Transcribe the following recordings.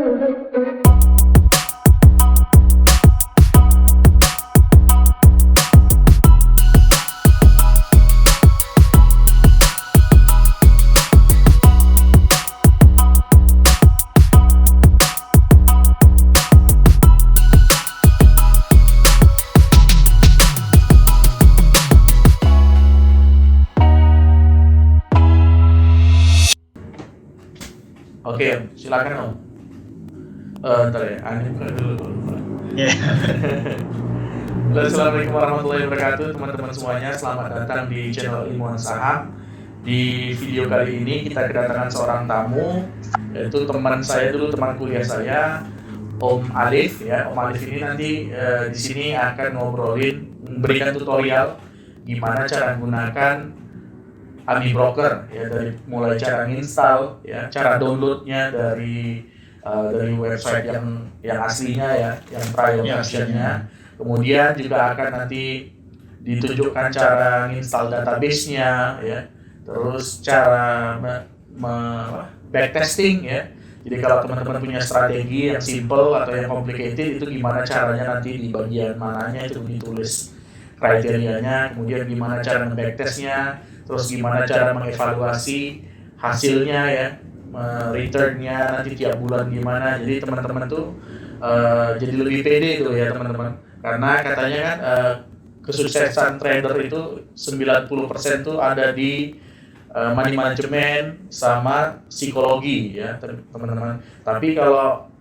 Oke, silakan Om. Ntar ya, Ani buka dulu. Ya. Assalamualaikum warahmatullahi wabarakatuh, teman-teman semuanya. Selamat datang di channel Ilmuwan Saham. Di video kali ini kita kedatangan seorang tamu, yaitu teman saya dulu, teman kuliah saya, Om Alif. Ya, Om Alif ini nanti di sini akan memberikan tutorial gimana cara menggunakan Ami Broker, ya, dari mulai cara install, ya, cara downloadnya dari website yang aslinya, ya, yang trial versionnya. Kemudian juga akan nanti ditunjukkan cara install database-nya, ya, terus cara backtesting, ya. Jadi kalau teman-teman punya strategi yang simple atau yang complicated, itu gimana caranya nanti di bagian mananya itu ditulis kriterianya, kemudian gimana cara backtestnya, terus gimana cara mengevaluasi hasilnya, ya, returnnya nanti tiap bulan gimana. Jadi teman-teman tuh jadi lebih pede tuh, ya teman-teman, karena katanya kan kesuksesan trader itu 90% tuh ada di money management sama psikologi, ya teman-teman. Tapi kalau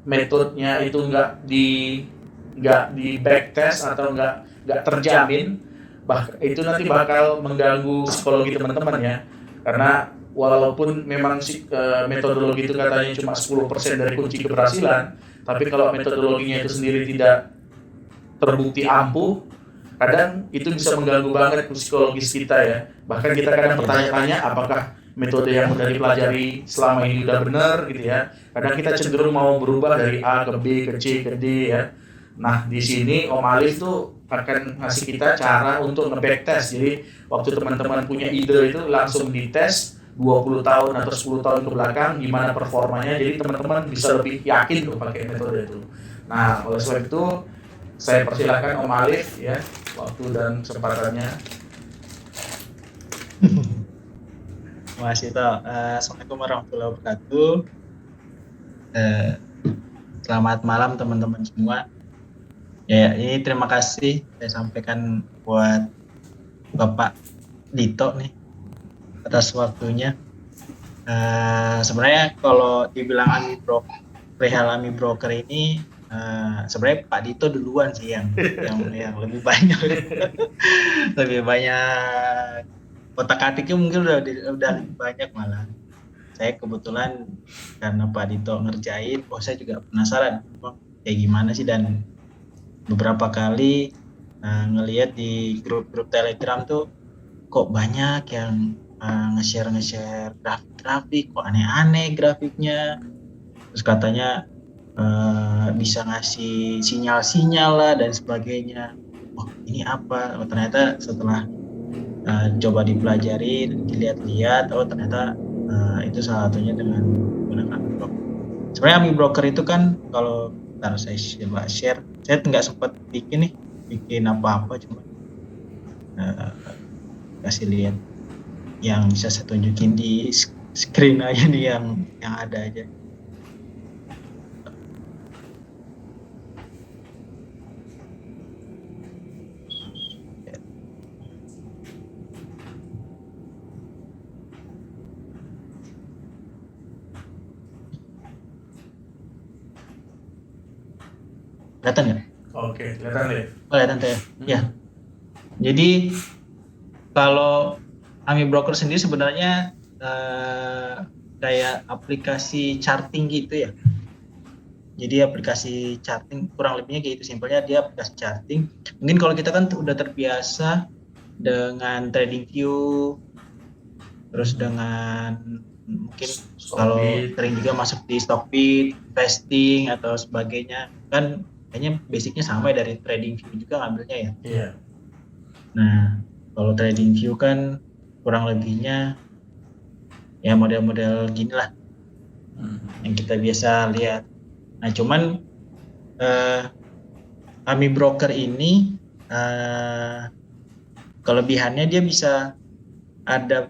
metodenya itu nggak di backtest atau nggak terjamin, itu nanti bakal mengganggu psikologi teman-teman, ya. Karena walaupun memang metodologi itu katanya cuma 10% dari kunci keberhasilan, tapi kalau metodologinya itu sendiri tidak terbukti ampuh, kadang itu bisa mengganggu banget psikologis kita, ya. Bahkan kita kadang bertanya-tanya apakah metode yang sudah dipelajari selama ini sudah benar, gitu, ya. Kadang kita cenderung mau berubah dari A ke B ke C ke D, ya. Nah, di sini Om Alif tuh akan ngasih kita cara untuk nge-backtest. Jadi waktu teman-teman punya ide itu langsung dites 20 tahun atau 10 tahun ke belakang gimana performanya. Jadi teman-teman bisa lebih yakin tuh pakai metode itu. Nah, oleh sebab itu saya persilakan Om Alif, ya, waktu dan kesempatannya. Mas Ito, Assalamualaikum warahmatullahi wabarakatuh. Selamat malam teman-teman semua. Ya, ini terima kasih saya sampaikan buat Bapak Dito nih atas waktunya. Sebenarnya kalau dibilang perihal Ami Broker ini, sebenarnya Pak Dito duluan sih yang lebih banyak lebih banyak otak-atiknya mungkin udah lebih banyak malah. Saya kebetulan karena Pak Dito ngerjain, saya juga penasaran kayak gimana sih, dan beberapa kali ngelihat di grup-grup Telegram tuh kok banyak yang nge-share grafik-grafik, kok aneh-aneh grafiknya, terus katanya bisa ngasih sinyal-sinyal lah dan sebagainya. Oh, ini apa? Oh, ternyata setelah coba dipelajari, dilihat-lihat, oh ternyata itu salah satunya dengan menggunakan Ami Broker. Sebenarnya Ami Broker itu kan, kalau saya coba share, saya nggak sempat bikin apa-apa, cuma kasih lihat yang bisa saya tunjukin di screen aja nih, yang ada aja. Kelihatan nggak? Oke, kelihatan deh. Kelihatan ya. Ya. Jadi kalau Ami Broker sendiri sebenarnya kayak aplikasi charting gitu, ya. Jadi aplikasi charting kurang lebihnya kayak gitu, simpelnya dia aplikasi charting. Mungkin kalau kita kan udah terbiasa dengan TradingView, terus dengan mungkin kalau sering juga masuk di Stockbit, investing atau sebagainya, kan kayaknya basicnya sama dari TradingView juga ngambilnya, ya. Iya. Nah, kalau TradingView kan kurang lebihnya ya model-model gini lah. yang kita biasa lihat. Nah, cuman Ami Broker ini kelebihannya dia bisa ada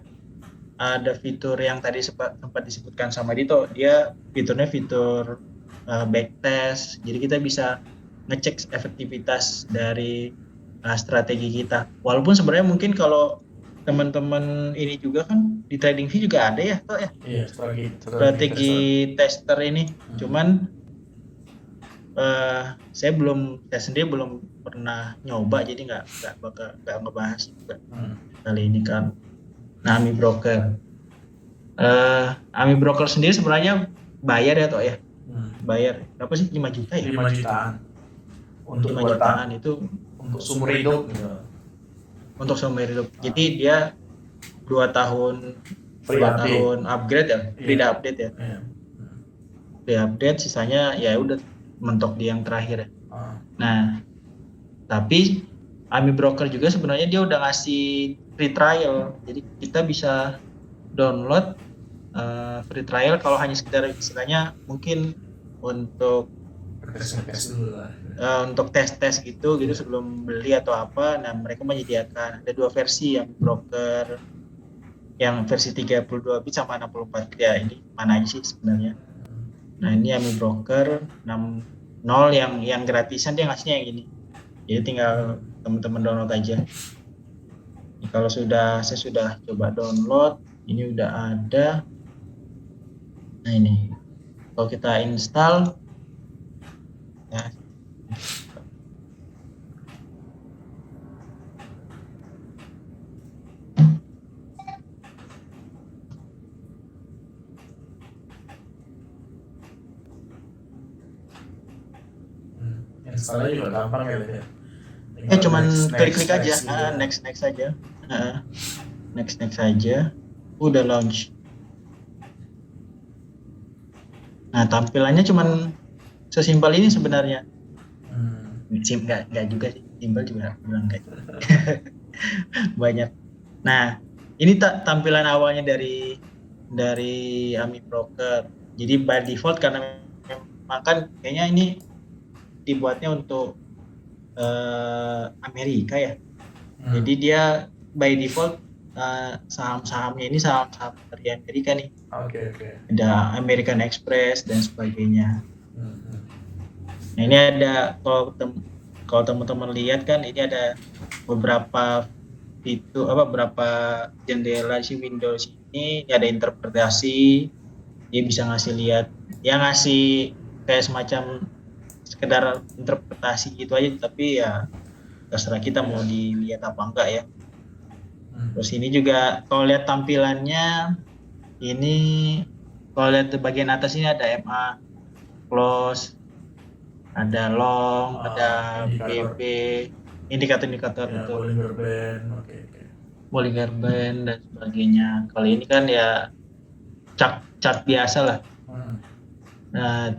fitur yang tadi sempat disebutkan sama Dito. Dia fiturnya fitur backtest. Jadi kita bisa ngecek efektivitas dari strategi kita. Walaupun sebenarnya mungkin kalau teman-teman ini juga kan di TradingView juga ada ya, toh ya. Iya, Strategi tester ini. Cuman saya sendiri belum pernah nyoba, jadi nggak ngebahas juga kali ini kan. Nah, Ami Broker. Ami Broker sendiri sebenarnya bayar ya toh ya. Bayar berapa sih? 5 juta ya? 5 jutaan. Untuk 5 jutaan itu untuk seumur hidup gitu. Untuk seumur hidup. Jadi dia 2 tahun tahun upgrade ya, free update ya. Free update, sisanya ya udah mentok di yang terakhir ya. Nah, tapi Ami Broker juga sebenarnya dia udah ngasih free trial. Jadi kita bisa download free trial kalau hanya sekedar istilahnya mungkin untuk untuk tes gitu sebelum beli atau apa. Nah, mereka menyediakan ada 2 versi yang Broker, yang versi 32 bit sama 64 bit ya. Ini mana aja sih sebenarnya. Nah, ini Ami Broker 6.0 yang gratisan dia ngasihnya yang ini. Jadi tinggal teman-teman download aja. Ini kalau saya sudah coba download, ini udah ada. Nah, ini kalau kita install ya. Installnya juga gampang ya. Cuman klik-klik aja, next aja. Next aja. Udah launch. Nah, tampilannya cuman sesimpel ini sebenarnya. Nggak juga sih, simpel juga bilang kayak banyak. Nah, ini tampilan awalnya dari Ami Broker. Jadi by default karena memang kan kayaknya ini dibuatnya untuk Amerika ya. Jadi dia by default saham-sahamnya ini saham-saham dari Amerika nih. Oke. Ada American Express dan sebagainya. Nah, ini ada kalau teman-teman lihat kan ini ada beberapa fitur beberapa jendela si Windows ini ada interpretasi. Dia bisa ngasih lihat, ya ngasih kayak semacam sekedar interpretasi gitu aja, tapi ya terserah kita mau dilihat apa enggak ya. Terus ini juga kalau lihat tampilannya ini, kalau lihat di bagian atas ini ada MA close, ada long, ada BB, indikator itu, Bollinger Band dan sebagainya. Kalau ini kan ya chart biasa lah. Nah,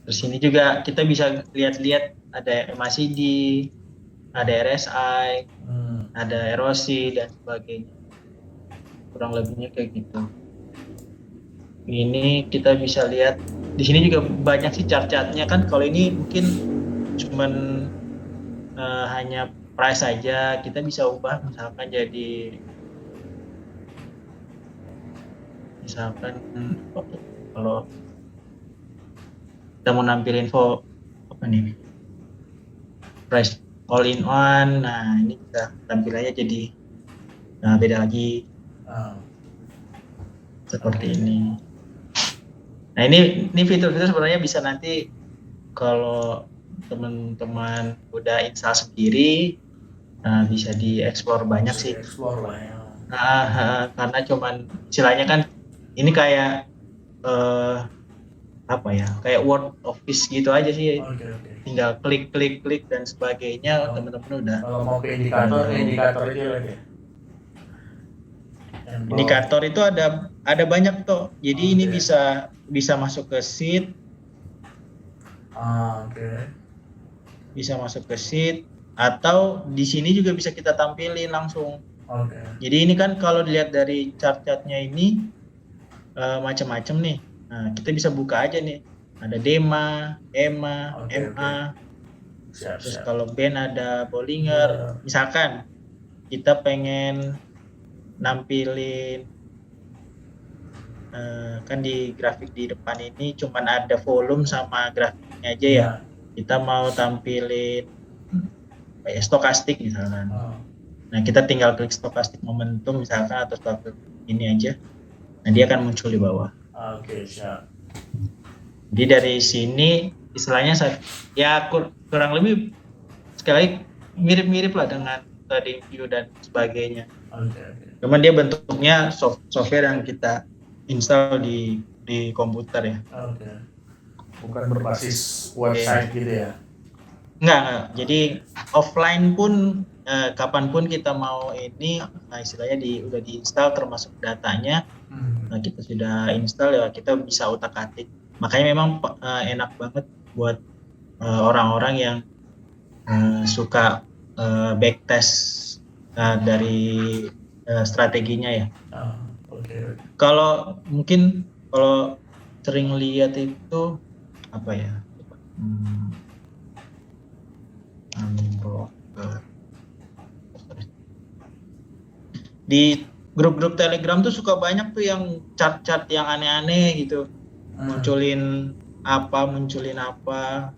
terus ini juga kita bisa lihat ada MACD, ada RSI, ada erosi dan sebagainya. Kurang lebihnya kayak gitu. Ini kita bisa lihat di sini juga banyak sih chart-chartnya kan. Kalau ini mungkin cuman hanya price saja, kita bisa ubah misalkan jadi kalau kita mau nampil info apa nih, price all in one. Nah, ini kita tampilannya jadi beda lagi seperti ini. Nah, ini fitur-fitur sebenarnya bisa nanti kalau teman-teman udah install sendiri bisa dieksplor banyak sih. Explore lah ya. Karena cuman istilahnya kan ini kayak kayak Word Office gitu aja sih. Okay. Tinggal klik dan sebagainya. Teman-teman udah. Kalau mau ke indikator aja lagi. Indikator itu ada banyak tuh. Jadi ini bisa masuk ke sheet. Bisa masuk ke sheet atau di sini juga bisa kita tampilin langsung. Jadi ini kan kalau dilihat dari chart-chartnya ini macam-macam nih. Nah, kita bisa buka aja nih. Ada Dema, EMA, Oke, MA, Siap, terus siap. kalau band ada Bollinger. Misalkan kita pengen nampilin kan di grafik di depan ini cuman ada volume sama grafiknya aja ya. Ya. Kita mau tampilin kayak stokastik misalkan. Oh, Nah, kita tinggal klik stokastik momentum misalkan atau stokastik ini aja. Nah, dia akan muncul di bawah. Oke, siap. Jadi dari sini istilahnya ya kurang lebih sekali lagi mirip-mirip lah dengan trading view dan sebagainya. Oke. Cuman dia bentuknya software yang kita install di komputer ya. Oke. Bukan berbasis website gitu ya. Enggak. Jadi offline pun kapanpun kita mau ini, istilahnya udah diinstal termasuk datanya. Nah, kita sudah install ya, kita bisa utak-atik. Makanya memang enak banget buat orang-orang yang suka backtest dari strateginya ya. Oke. Kalau sering lihat itu apa ya? Di grup-grup Telegram tuh suka banyak tuh yang chart-chart yang aneh-aneh gitu. Munculin apa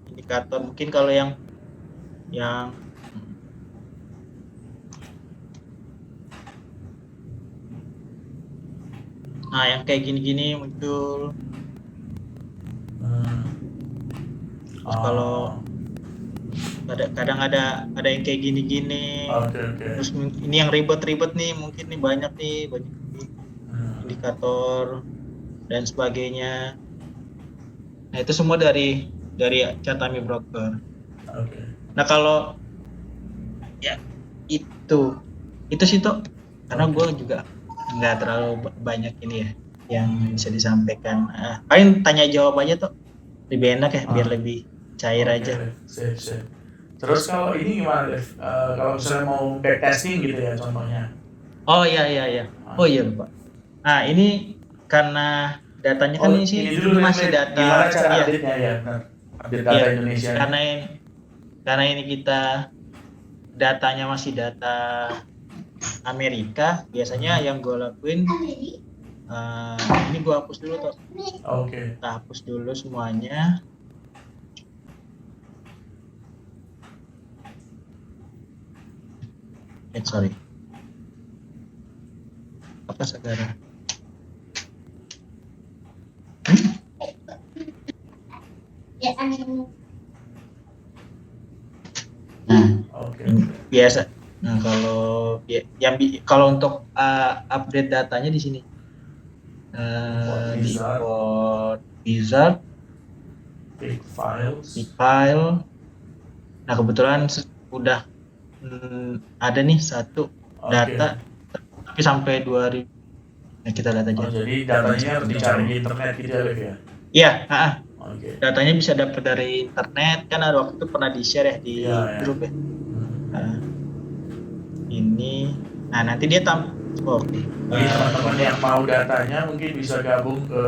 indikator. Mungkin kalau yang nah yang kayak gini-gini muncul. Terus kalau kadang ada yang kayak gini-gini. Oke. Terus ini yang ribet-ribet nih, mungkin nih banyak indikator dan sebagainya. Nah, itu semua dari chart AMI broker. Oke. Nah, kalau ya itu sih toh, karena gue juga nggak terlalu banyak ini ya yang bisa disampaikan. Paling tanya jawab aja toh, lebih enak ya, biar lebih cair aja. Sip. Terus kalau ini gimana, Dev? Kalau misalnya mau backtesting gitu ya contohnya. Oh iya. Oh iya lupa. Nah, ini karena datanya kan ini masih data. Gimana cara update-nya ya? Update data Indonesia. Karena ini kita datanya masih data Amerika, biasanya yang gue lakuin ini gue hapus dulu toh. Oke. Kita hapus dulu semuanya. Sorry. Apa segera? Oke. Biasa. Nah, kalau untuk update datanya di sini di import wizard, Big file. Nah, kebetulan udah ada nih satu data tapi sampai 2000. Nah, kita lihat aja. Jadi datanya harus dicari di internet gitu ya? Iya, Oke. Datanya bisa dapat dari internet, kan ada waktu itu pernah di-share ya di grup ya. Ini, nanti dia Bagi teman-teman yang mau datanya mungkin bisa gabung ke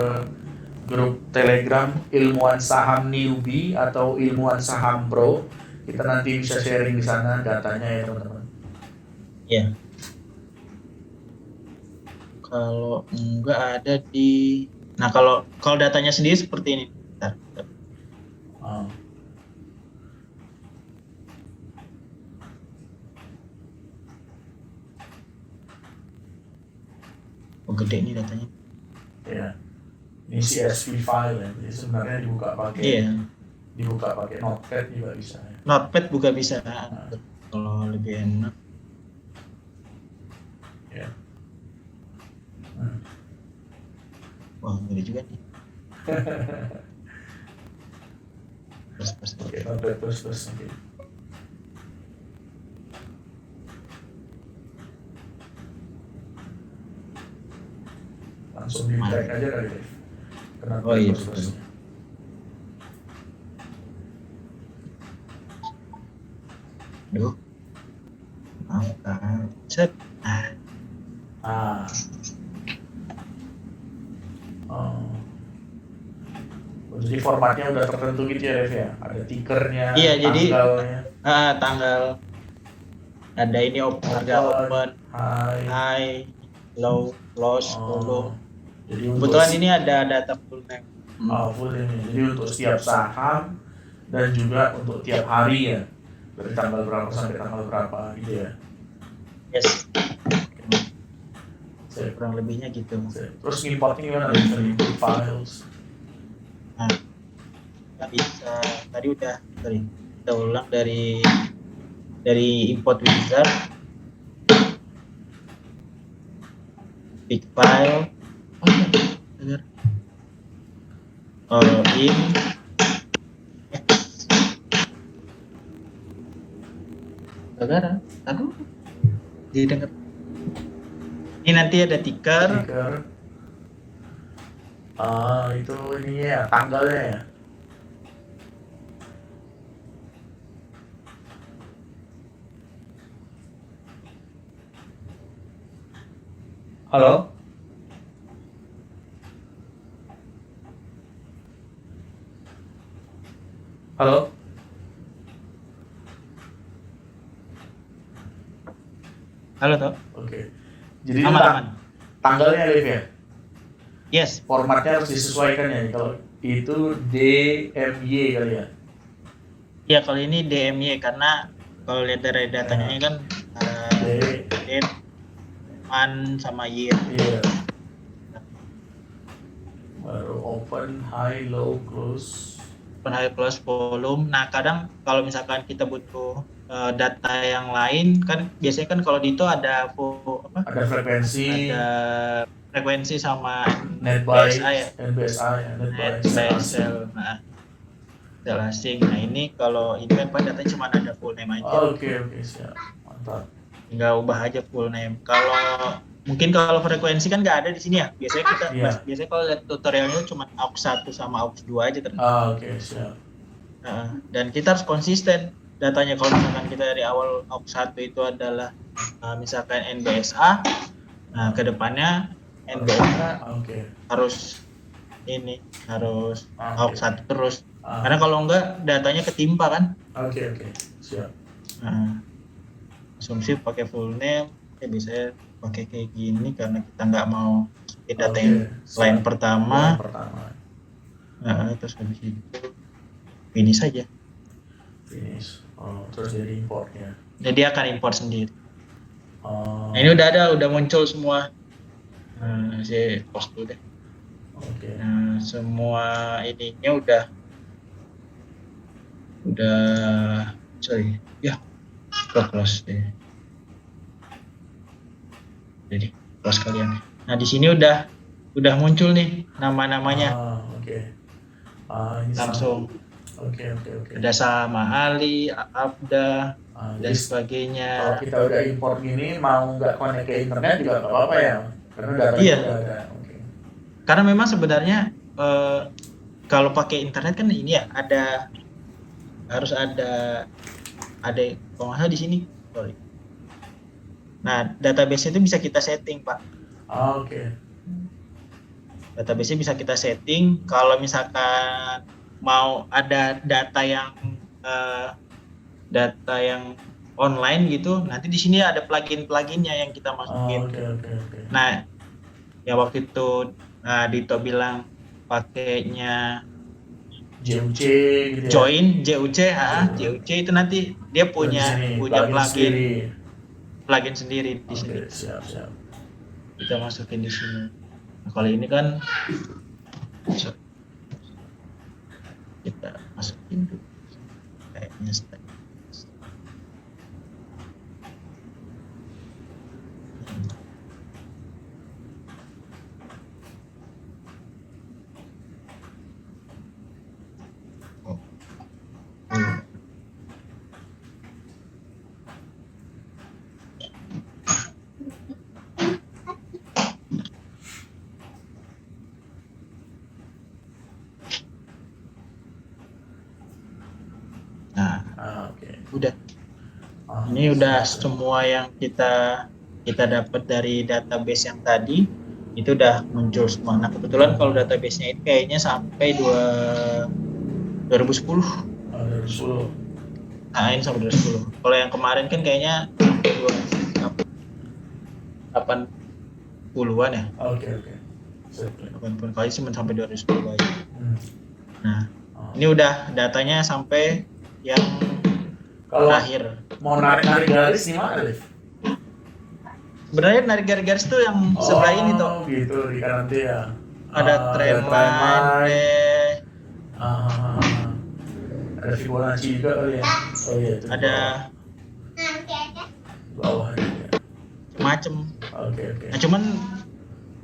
grup Telegram Ilmuwan Saham Newbie atau Ilmuwan Saham Pro. Kita nanti bisa sharing di sana datanya ya teman-teman. Iya. Kalau enggak ada di, nah kalau datanya sendiri seperti ini. Bentar. Oh, gede nih datanya. Ya. Ini CSV file ya. Jadi sebenarnya dibuka pakai Notepad juga bisa ya. Notepad juga bisa. Kalau lebih enak. Ya. Wah, gede juga nih. Oke, Notepad terus. Oke. Langsung di tag aja kali ya. Kenapa terus. Duh. Set. formatnya udah tertentu gitu ya Rev ya. Ada tickernya, Iya, jadi tanggalnya, tanggal ada ini harga open, high. high, low, close, Oh, follow. jadi untuk Kebetulan ini ada data full name. full ini. Jadi untuk setiap saham dan juga untuk tiap hari ya. Dari tanggal berapa sampai tanggal berapa gitu ya. Yes, Sip. kurang lebihnya gitu. Terus importnya gimana? Bisa import files. Nah, nggak bisa. Tadi udah, kita ulang dari import wizard, big file, all in, Bagara, aduh, didengar. Ini nanti ada ticker, Ticker. Itu ininya ya, tanggalnya ya. Halo? Halo? halo toh, Oke. Jadi aman. tanggalnya Liv ya? Yes, Formatnya harus disesuaikan ya. Kalau itu DMY kali ya? ya kalau ini DMY karena kalau lihat dari datanya kan date, month sama year. Iya. Baru open, high, low, close. Open, high, close, volume. Nah kadang kalau misalkan kita butuh data yang lain kan biasanya kan kalau di itu ada Ada frekuensi, ada frekuensi sama net buy, BSI ya, NBSI, net buy, net buy, sell. Nah, sell asing. Nah ini kalau ini kan datanya cuma ada full name aja. Oke, siap, mantap. Tinggal ubah aja full name. Mungkin kalau frekuensi kan nggak ada di sini ya. Biasanya kalau lihat tutorialnya cuma aux 1 sama aux 2 aja ternyata. Oke, siap. Dan kita harus konsisten datanya. Kalau misalkan kita dari awal aux 1 itu adalah misalkan NBSA, nah kedepannya NBSA harus aux 1 terus. Karena kalau enggak datanya ketimpa kan. Oke, siap. Asumsi pakai full name, bisa pakai kayak gini karena kita nggak mau data yang line pertama. Terus habis itu finish saja. Terus jadi importnya. Jadi akan import sendiri. Nah, ini udah muncul semua. Saya post dulu deh. Nah, semua ininya udah close deh. Jadi close kalian. Nah di sini udah muncul nih nama-namanya. Langsung. Ada sama Ali, Abda, dan sebagainya. Kalau kita udah import gini, mau nggak connect ke internet juga nggak apa-apa ya, karena datanya udah ada. Karena memang sebenarnya kalau pakai internet kan ini ya harus ada kalau nggak salah di sini. Nah database itu bisa kita setting Pak. Database bisa kita setting kalau misalkan mau ada data yang online gitu, nanti di sini ada plugin-pluginnya yang kita masukin. Nah, ya waktu itu Dito bilang pakainya JUC gitu ya. Join JUC itu nanti dia punya plugin sendiri di sini. Siap. Kita masukin di sini. Nah, kalau ini kan kita masukin dulu kayaknya udah. Ini udah semua yang kita dapat dari database yang tadi itu udah muncul semua. Nah kebetulan kalau database-nya itu kayaknya sampai 2010. Oh, 2010. Nah, ini sampai 2010. Kalau yang kemarin kan kayaknya 80-an ya. Oke. 80 kali cuma sampai 2010 aja. Hmm. Nah, Oh. ini udah datanya sampai yang Kalau terakhir. mau narik garis di mana, Liv? Sebenarnya narik garis tuh yang sebelah ini tuh. Oh, gitu di kanan tuh ya. Ada trendline, ada Fibonacci juga kali ya. Oh iya itu. ada bawah juga. macem. Oke. Nah, cuman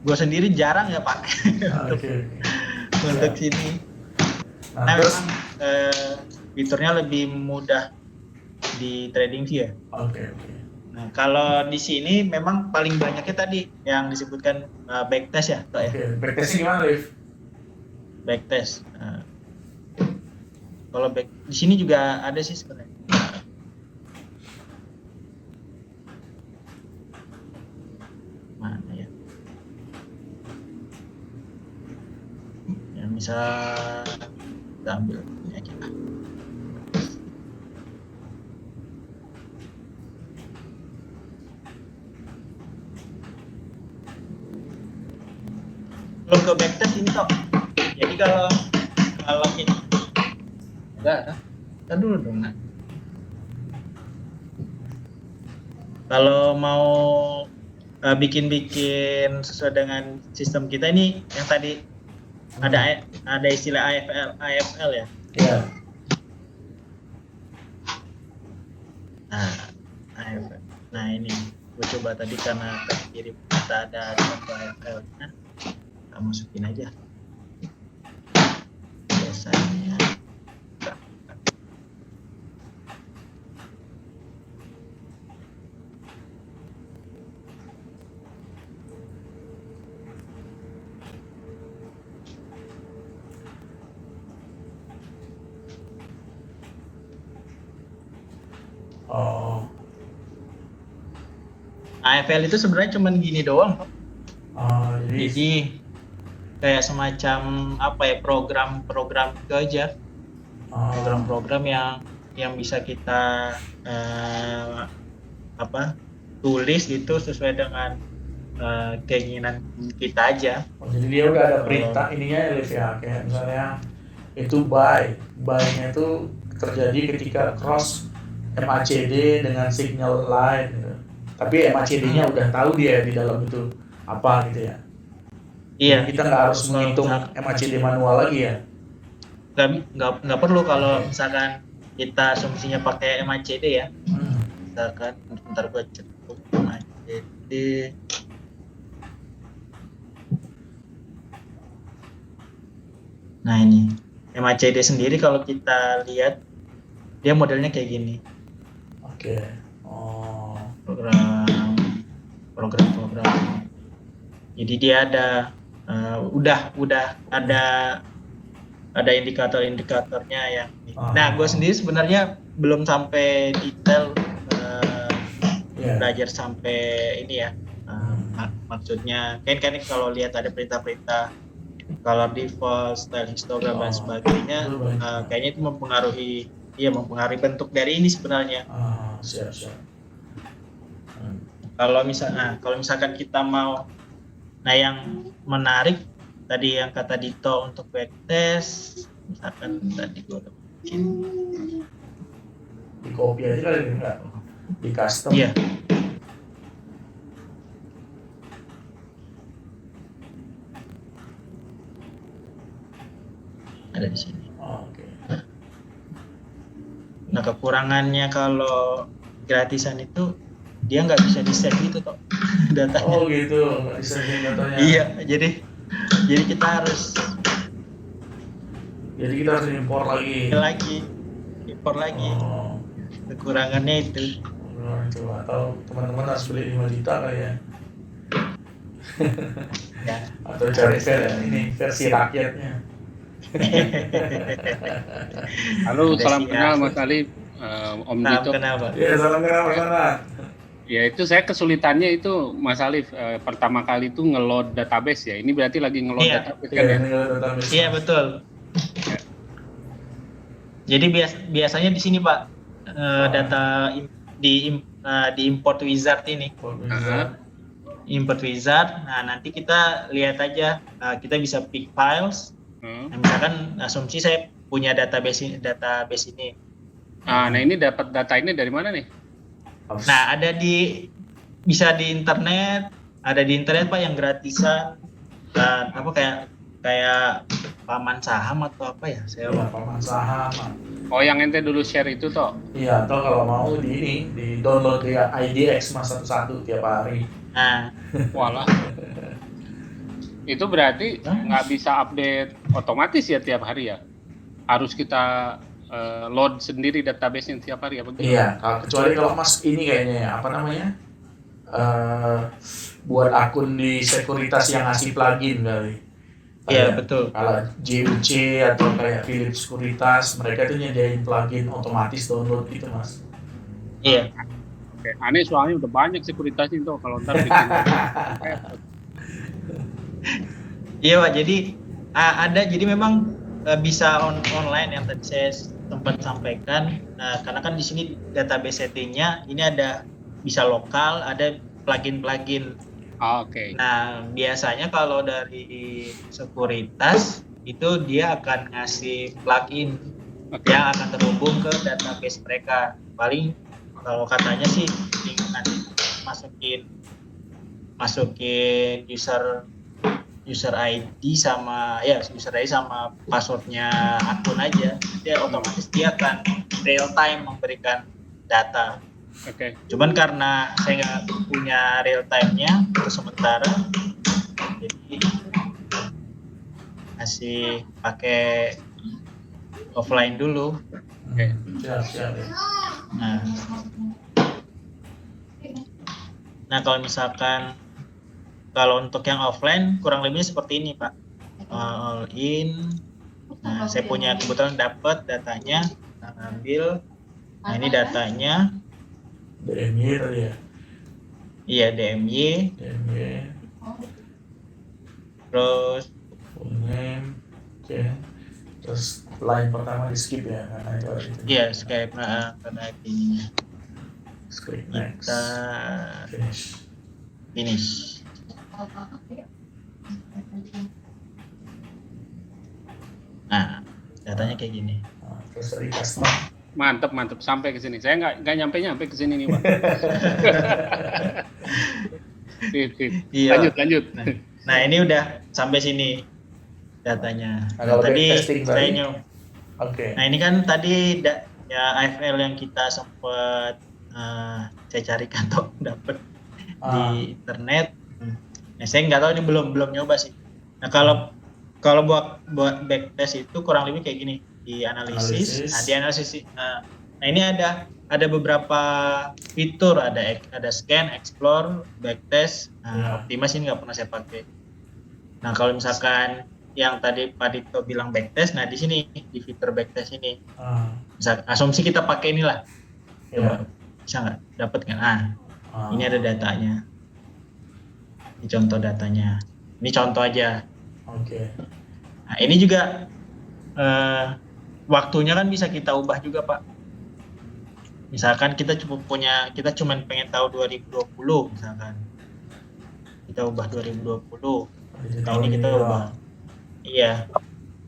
gue sendiri jarang ya Pak Oke. untuk sini. Nah, Nah, terus memang fiturnya lebih mudah di trading sih ya. Oke. Nah, kalau di sini memang paling banyaknya tadi yang disebutkan backtest ya, Tok ya. Oke, backtestnya gimana, Liv? Backtest. Kalau di sini juga ada sih sebenarnya. Mana ya? Ya misal kita ambil ini aja. Belum ke backtest ini Tok. Jadi kalau ini enggak ada. Kita dulu dong. Nah. Kalau mau bikin sesuai dengan sistem kita ini yang tadi ada istilah AFL ya. Iya. Nah, AFL. Nah ini gue coba tadi karena kirim kita ada contoh AFL-nya, kita masukin aja. Biasanya Oh. AFL itu sebenarnya cuma gini doang. Oh, Jadi kayak semacam apa ya, program itu aja. Program-program yang bisa kita tulis gitu sesuai dengan keinginan kita aja. Oh, jadi dia udah ada perintah ininya, Liv ya, kayak misalnya itu buy-nya itu terjadi ketika cross MACD dengan signal line gitu. Tapi MACD-nya udah tahu dia di dalam itu apa gitu ya. Iya. Jadi kita nggak harus menghitung MACD manual lagi ya. Nggak perlu kalau misalkan kita asumsinya pakai MACD ya. Misalkan bentar gue cetuk MACD. Nah ini MACD sendiri kalau kita lihat dia modelnya kayak gini. Oke. Oh. Program. Jadi dia ada udah ada indikator-indikatornya yang. Nah, gue sendiri sebenarnya belum sampai detail belajar sampai ini ya. Maksudnya kan kalau lihat ada perintah-perintah color default, style histogram dan sebagainya, kayaknya itu mempengaruhi bentuk dari ini sebenarnya. Siap. Kalau misalkan kita mau, nah yang menarik tadi yang kata Dito untuk backtest, misalkan tadi gue udah bikin di copy aja kali enggak? Di custom. Iya. Ada di sini. Oke. Nah kekurangannya kalau gratisan itu dia nggak bisa di-save gitu kok datanya. Oh gitu, nggak di-save datanya. Iya, jadi kita harus impor lagi. Oh. Kekurangannya itu. Atau teman-teman harus beli 5 juta kali ya. Ya. Atau cari versi rakyatnya. Halo, salam kenal Mas Alif, Om Dito. Iya, salam kenal Mas Alif. Ya itu saya kesulitannya itu Mas Alif pertama kali itu nge-load database ya. Ini berarti lagi nge-load database kan ya? Iya betul. Jadi biasanya di sini Pak, data di import wizard ini. Import wizard. Nah, nanti kita lihat aja, kita bisa pick files. Nah, misalkan asumsi saya punya database ini. Nah, ini dapat data ini dari mana nih? Nah, bisa di internet, ada di internet Pak yang gratisan. Dan kayak paman saham atau apa ya? Saya Ya, paman saham. Oh, yang ente dulu share itu toh? Iya, atau kalau mau di download di IDX mas satu-satu tiap hari. Nah, Walah. Itu berarti nggak bisa update otomatis ya tiap hari ya? Harus kita load sendiri database-nya tiap hari ya begitu? Iya, kecuali kalau mas ini kayaknya ya, apa namanya? Buat akun di sekuritas yang ngasih plugin kali. iya betul. Kalau JUC atau kayak Philips Sekuritas, mereka tuh nyediain plugin otomatis download gitu mas. Iya. Oke, aneh soalnya udah banyak sekuritasnya tuh kalau ntar bikin. Iya Pak, jadi jadi memang bisa online yang tadi saya sempat sampaikan. Nah, karena kan di sini database settingnya ini ada bisa lokal, ada plugin. Oke. Nah, biasanya kalau dari sekuritas itu dia akan ngasih plugin yang akan terhubung ke database mereka. Paling kalau katanya sih nanti masukin user ID sama passwordnya akun aja. Dia otomatis dia akan real time memberikan data. Oke. Cuman karena saya nggak punya real time-nya untuk sementara, jadi masih pakai offline dulu. Oke. Siap. Nah, kalau untuk yang offline kurang lebihnya seperti ini Pak. All in. Nah, saya punya kebetulan dapat datanya, ambil. Nah, ini datanya. DMY tadi ya? Iya, DMY. Terus full name, oke. Terus line pertama di skip ya, karena itu harus itu. Iya, Skype karena ininya. Skip next. Kita finish. Nah, datanya kayak gini. Nah, terus request. Mantep sampai ke sini. Saya nggak nyampe ke sini nih Pak. Sip. Iya. Lanjut. Nah, ini udah sampai sini datanya. Nah, tadi saya Oke. Nah, ini kan tadi AFL yang kita sempat saya carikan tuh dapat di internet. Nah, saya nggak tahu ini belum nyoba sih. Nah, kalau buat backtest itu kurang lebih kayak gini, di analisis. Nah, di analisis. Nah, ini ada beberapa fitur, ada scan, explore, backtest. Nah, Optimus ini nggak pernah saya pakai. Nah, kalau misalkan yang tadi Pak Dito bilang backtest, nah di sini di fitur backtest ini, misal asumsi kita pakai inilah, bisa nggak dapat kan? Ini ada datanya, ini contoh datanya, ini contoh aja. Oke. Nah, ini juga waktunya kan bisa kita ubah juga Pak. Misalkan kita cuma pengen tahu 2020 misalkan, kita ubah 2020. Nah, ini kita ubah. Iya,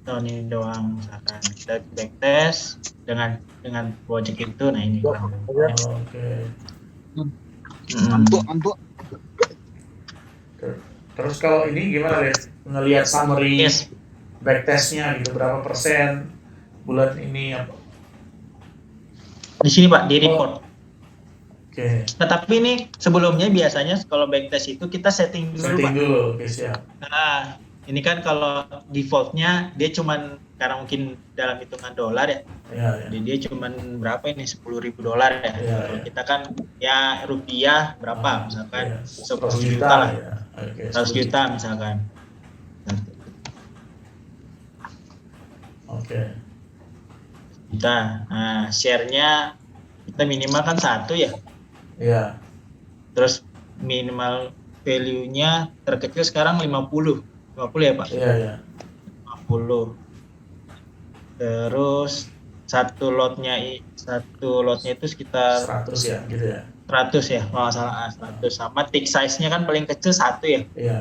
tahun ini doang misalkan kita backtest dengan project itu. Nah, ini Oke. Antuk. Terus kalau ini gimana deh, ngelihat summary backtestnya gitu, berapa persen bulan ini apa? Di sini Pak, di report. Oke. Tetapi ini sebelumnya biasanya kalau backtest itu kita setting dulu Pak. Oke, siap. Nah, ini kan kalau defaultnya dia cuman karena mungkin dalam hitungan dolar ya. Jadi dia cuman berapa ini, $10.000 ya. Kalau kita kan ya rupiah berapa misalkan 10 juta lah. 100 juta misalkan. Oke. Nah, share-nya kita minimal kan 1 ya. Iya. Terus minimal value-nya terkecil sekarang 50 ya Pak? Iya. 50. Terus satu lotnya itu sekitar 100 ya gitu ya. 100 ya kalau nggak salah. 100 sama tick size-nya kan paling kecil 1 ya. Iya.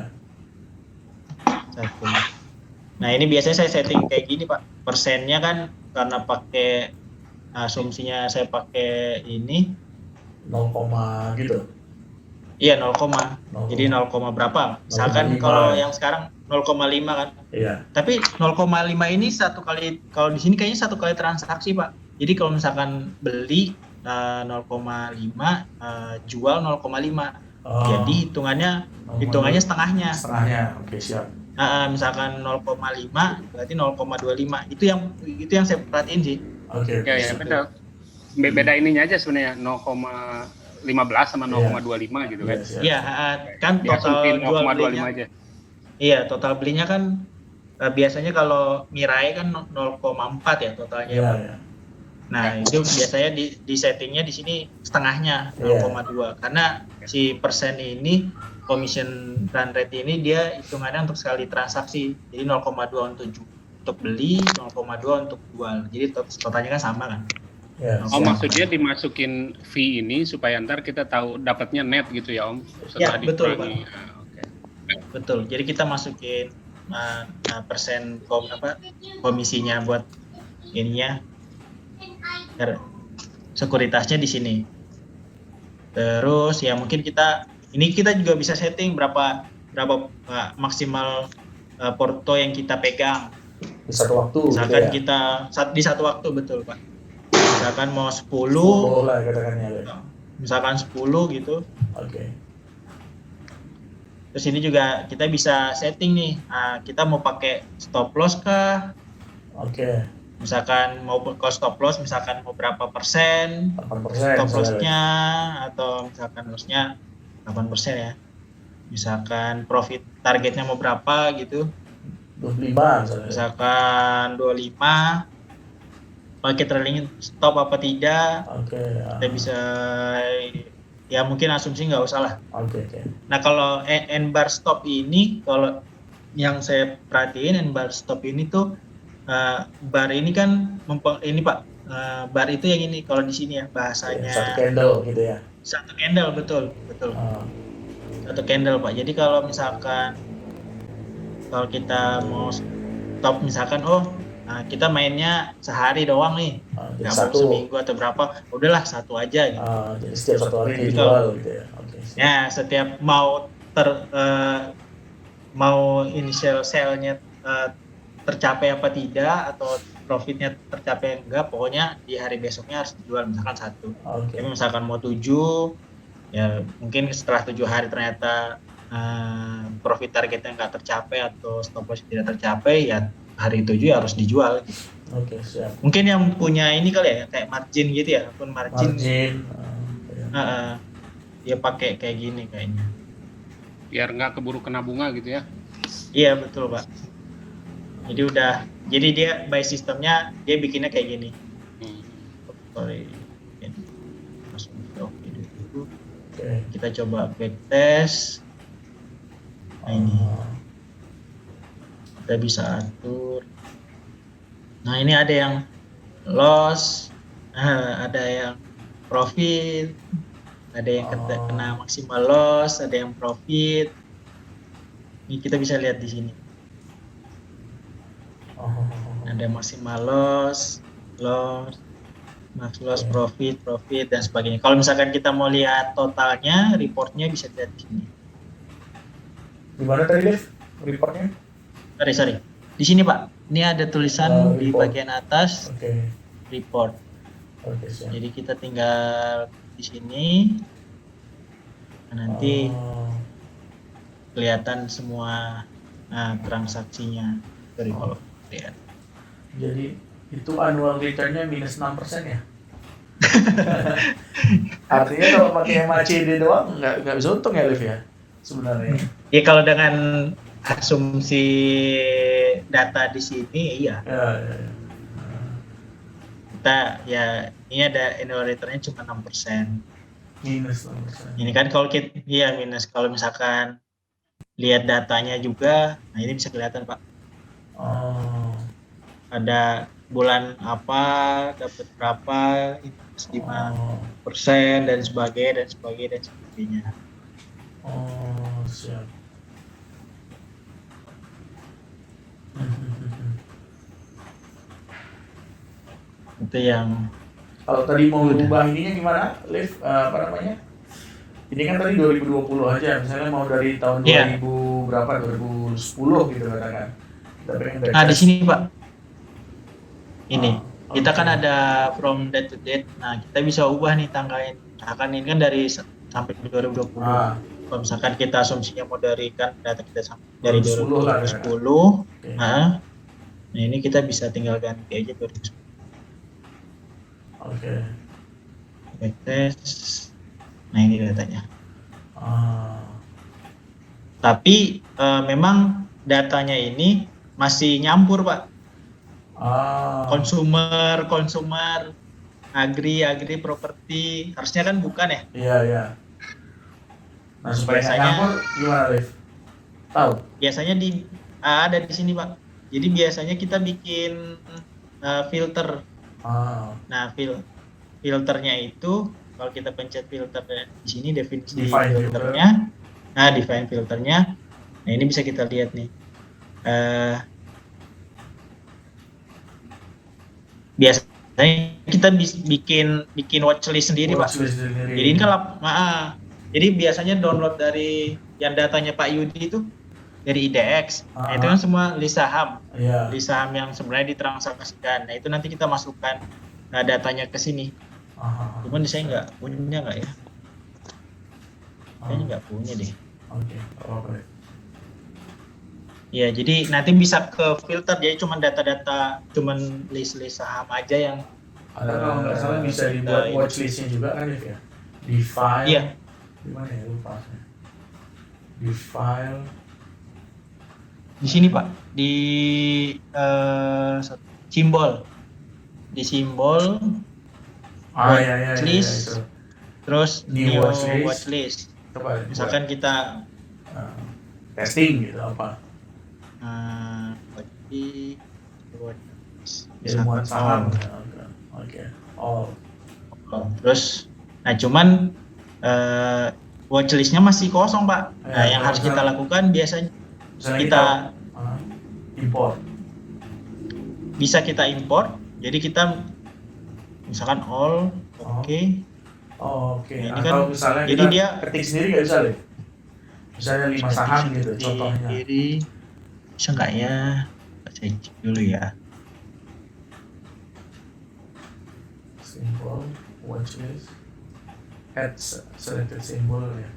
1. Nah ini biasanya saya setting kayak gini Pak, persennya kan karena pakai asumsinya saya pakai ini 0, gitu. iya 0, 0, jadi 0, berapa misalkan 0,5. kalau yang sekarang 0,5 kan, Iya. tapi 0,5 ini satu kali, kalau di sini kayaknya satu kali transaksi Pak, jadi kalau misalkan beli 0,5 jual 0,5 jadi hitungannya setengahnya. Oke, siap. Misalkan 0,5 berarti 0,25 itu yang saya perhatiin sih. Oke. Ya betul. Beda ininya aja sebenarnya 0,15 sama 0,25 gitu kan. Iya, kan total jual belinya aja. Iya, total belinya kan biasanya kalau Mirai kan 0,4 ya totalnya. Iya. Nah, itu biasanya di settingnya di sini setengahnya 0,2 karena si persen ini commission run rate ini dia hitungannya untuk sekali transaksi. Jadi 0,2 untuk beli, 0,2 untuk jual. Jadi totalnya kan sama kan. Maksudnya dimasukin fee ini supaya ntar kita tahu dapatnya net gitu ya Om. Ya, betul Pak. Betul. Jadi kita masukin persen komisinya buat ininya, sekuritasnya di sini. Terus ya mungkin kita juga bisa setting berapa maksimal porto yang kita pegang di satu waktu. Misalkan gitu ya? kita di satu waktu, betul Pak. Misalkan mau 10 lah katakannya. Misalkan 10 gitu. Oke. Terus ini juga kita bisa setting nih, kita mau pakai stop loss kah? Oke. Misalkan mau stop loss, misalkan mau berapa persen 8% stop loss-nya, atau misalkan loss-nya 8% ya. Misalkan profit targetnya mau berapa gitu. 25 misalnya. Misalkan 25, pakai trailing stop apa tidak. Oke. Kita bisa, ya mungkin asumsi nggak usah lah. Oke. Nah kalau N-bar stop ini, kalau yang saya perhatiin N-bar stop ini tuh bar ini kan ini Pak, bar itu yang ini kalau di sini ya bahasanya. Satu candle gitu ya. Satu candle, betul. Satu candle Pak. Jadi kalau misalkan kalau kita mau stop misalkan kita mainnya sehari doang nih, nggak mau seminggu atau berapa, udahlah satu aja gitu. Jadi setiap satu hari dijual gitu ya. Ya setiap mau initial sell-nya tercapai apa tidak, atau profitnya tercapai enggak, pokoknya di hari besoknya harus dijual misalkan 1. Tapi misalkan mau 7, ya mungkin setelah 7 hari ternyata profit targetnya enggak tercapai atau stop loss tidak tercapai, ya hari 7 ya harus dijual gitu. Oke, siap. Mungkin yang punya ini kali ya, kayak margin gitu ya, akun margin. Dia pakai kayak gini kayaknya. Biar nggak keburu kena bunga gitu ya. Iya, betul Pak. Jadi dia by sistemnya dia bikinnya kayak gini. Kita coba backtest. Nah ini kita bisa atur. Nah ini ada yang loss, ada yang profit, ada yang kena maksimal loss, ada yang profit. Ini kita bisa lihat di sini. Ada maksimal loss, max loss, profit, dan sebagainya. Kalau misalkan kita mau lihat totalnya, reportnya bisa lihat di sini. Di mana tadi, Dev? Reportnya? Sorry. Di sini Pak. Ini ada tulisan di bagian atas. Report. Jadi kita tinggal di sini. Nanti kelihatan semua transaksinya dari kalau lihat. Jadi itu annual return-nya minus 6% ya? Artinya kalau pakai MACD doang nggak bisa untung ya, Liv ya? Sebenarnya. Ya kalau dengan asumsi data di sini, iya. Kita ini ada annual return-nya cuma 6%. Minus 6%. Ini kan kalau minus. Kalau misalkan lihat datanya juga, nah ini bisa kelihatan Pak. Ada bulan apa dapat berapa, invest 5% Oh, dan sebagainya. oh, siap. Itu yang Kalau tadi mau udah. rubah ininya gimana, Liv? Apa namanya? Ini kan tadi 2020 aja, misalnya mau dari tahun Iya. 2000 berapa, 2010 gitu katakan. Kita pengen Nah, di backtest. sini Pak, ini Ah, kita kan oke. ada from date to date. Nah, kita bisa ubah nih tanggalnya. Misalkan ini kan dari sampai 2020. Ah, Kalau misalkan kita asumsinya mau dari kan data kita sampai dari 2010 lah ya. 2010, Oke. nah ini kita bisa tinggal ganti aja 2010. Oke. Backtest. Nah, ini datanya. Ah, Tapi memang datanya ini masih nyampur, Pak. ah, Konsumer, agri, properti. Harusnya kan bukan ya? iya, iya. Nah, supaya nggak Biasanya nyampur gimana, Liv? Tahu? biasanya ada di sini, Pak. Jadi biasanya kita bikin filter. Ah, Nah, filternya itu kalau kita pencet filter di sini definisi define filter. filternya. Nah, define filternya. Nah, ini bisa kita lihat nih. Biasanya kita bikin watchlist sendiri, Pak. Watchlist sendiri. Jadi ini kan jadi biasanya download dari yang datanya Pak Yudi itu dari IDX. Nah, itu kan semua list saham. Iya. List saham yang sebenarnya ditransaksikan. Nah, itu nanti kita masukkan datanya ke sini. Ah, Cuman saya nggak punya nggak ya? Kayaknya nggak punya deh. Oke, oke. Ya, jadi nanti bisa ke filter. Jadi cuman data-data, cuman list-list saham aja yang Ada kalau nggak salah bisa dibuat watchlistnya juga kan, Liv ya? Di file. Iya. Di mana ya, lupa saya. Di file. Di sini, Pak, di simbol. Di simbol Iya, watchlist. itu. Terus New new watchlist. watchlist. Coba Misalkan kita testing gitu apa? Ilmuwan saham. Oke. Oh. Terus, nah cuman watchlistnya masih kosong, Pak. Nah, yang harus kita lakukan biasanya kita import. bisa kita import. Jadi kita misalkan all, oke. Oh, oke. Nah, ini Atau kan misalnya jadi kita dia ketik sendiri nggak bisa, Liv? Misalnya 5 saham gitu contohnya. Sendiri. Bisa nggak ya? Saya cek dulu ya. Symbol, watchlist, add selected symbol ya.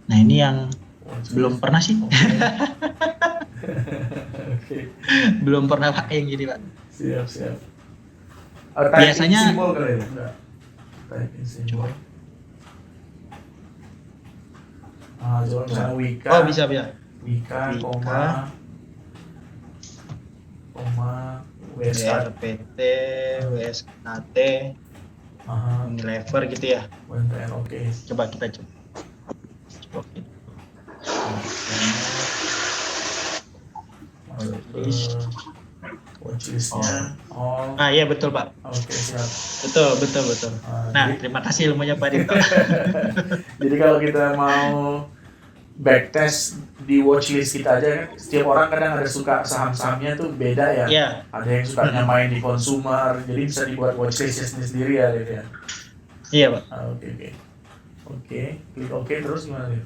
Nah, ini yang Watchlist. belum pernah sih. Oke. Belum pernah pakai yang gini, Pak. Siap. Biasanya symbol kali ya? Enggak. Type in symbol. Coba misalnya Wika. Oh, bisa. Wika, koma, WSRPT, WSKT, Unilever gitu ya. Oke. Coba kita coba. Watchlistnya. Oh. Nah, iya betul, Pak. Oke, siap. Betul. Nah, terima kasih ilmunya Pak Dito. Jadi kalau kita mau backtest di watchlist kita aja kan, setiap orang kadang ada suka saham-sahamnya tuh beda ya. Iya. Ada yang suka main di consumer, jadi bisa dibuat watchlistnya sendiri ya, Liv ya. Iya, Pak. Oke, klik oke terus gimana, Liv?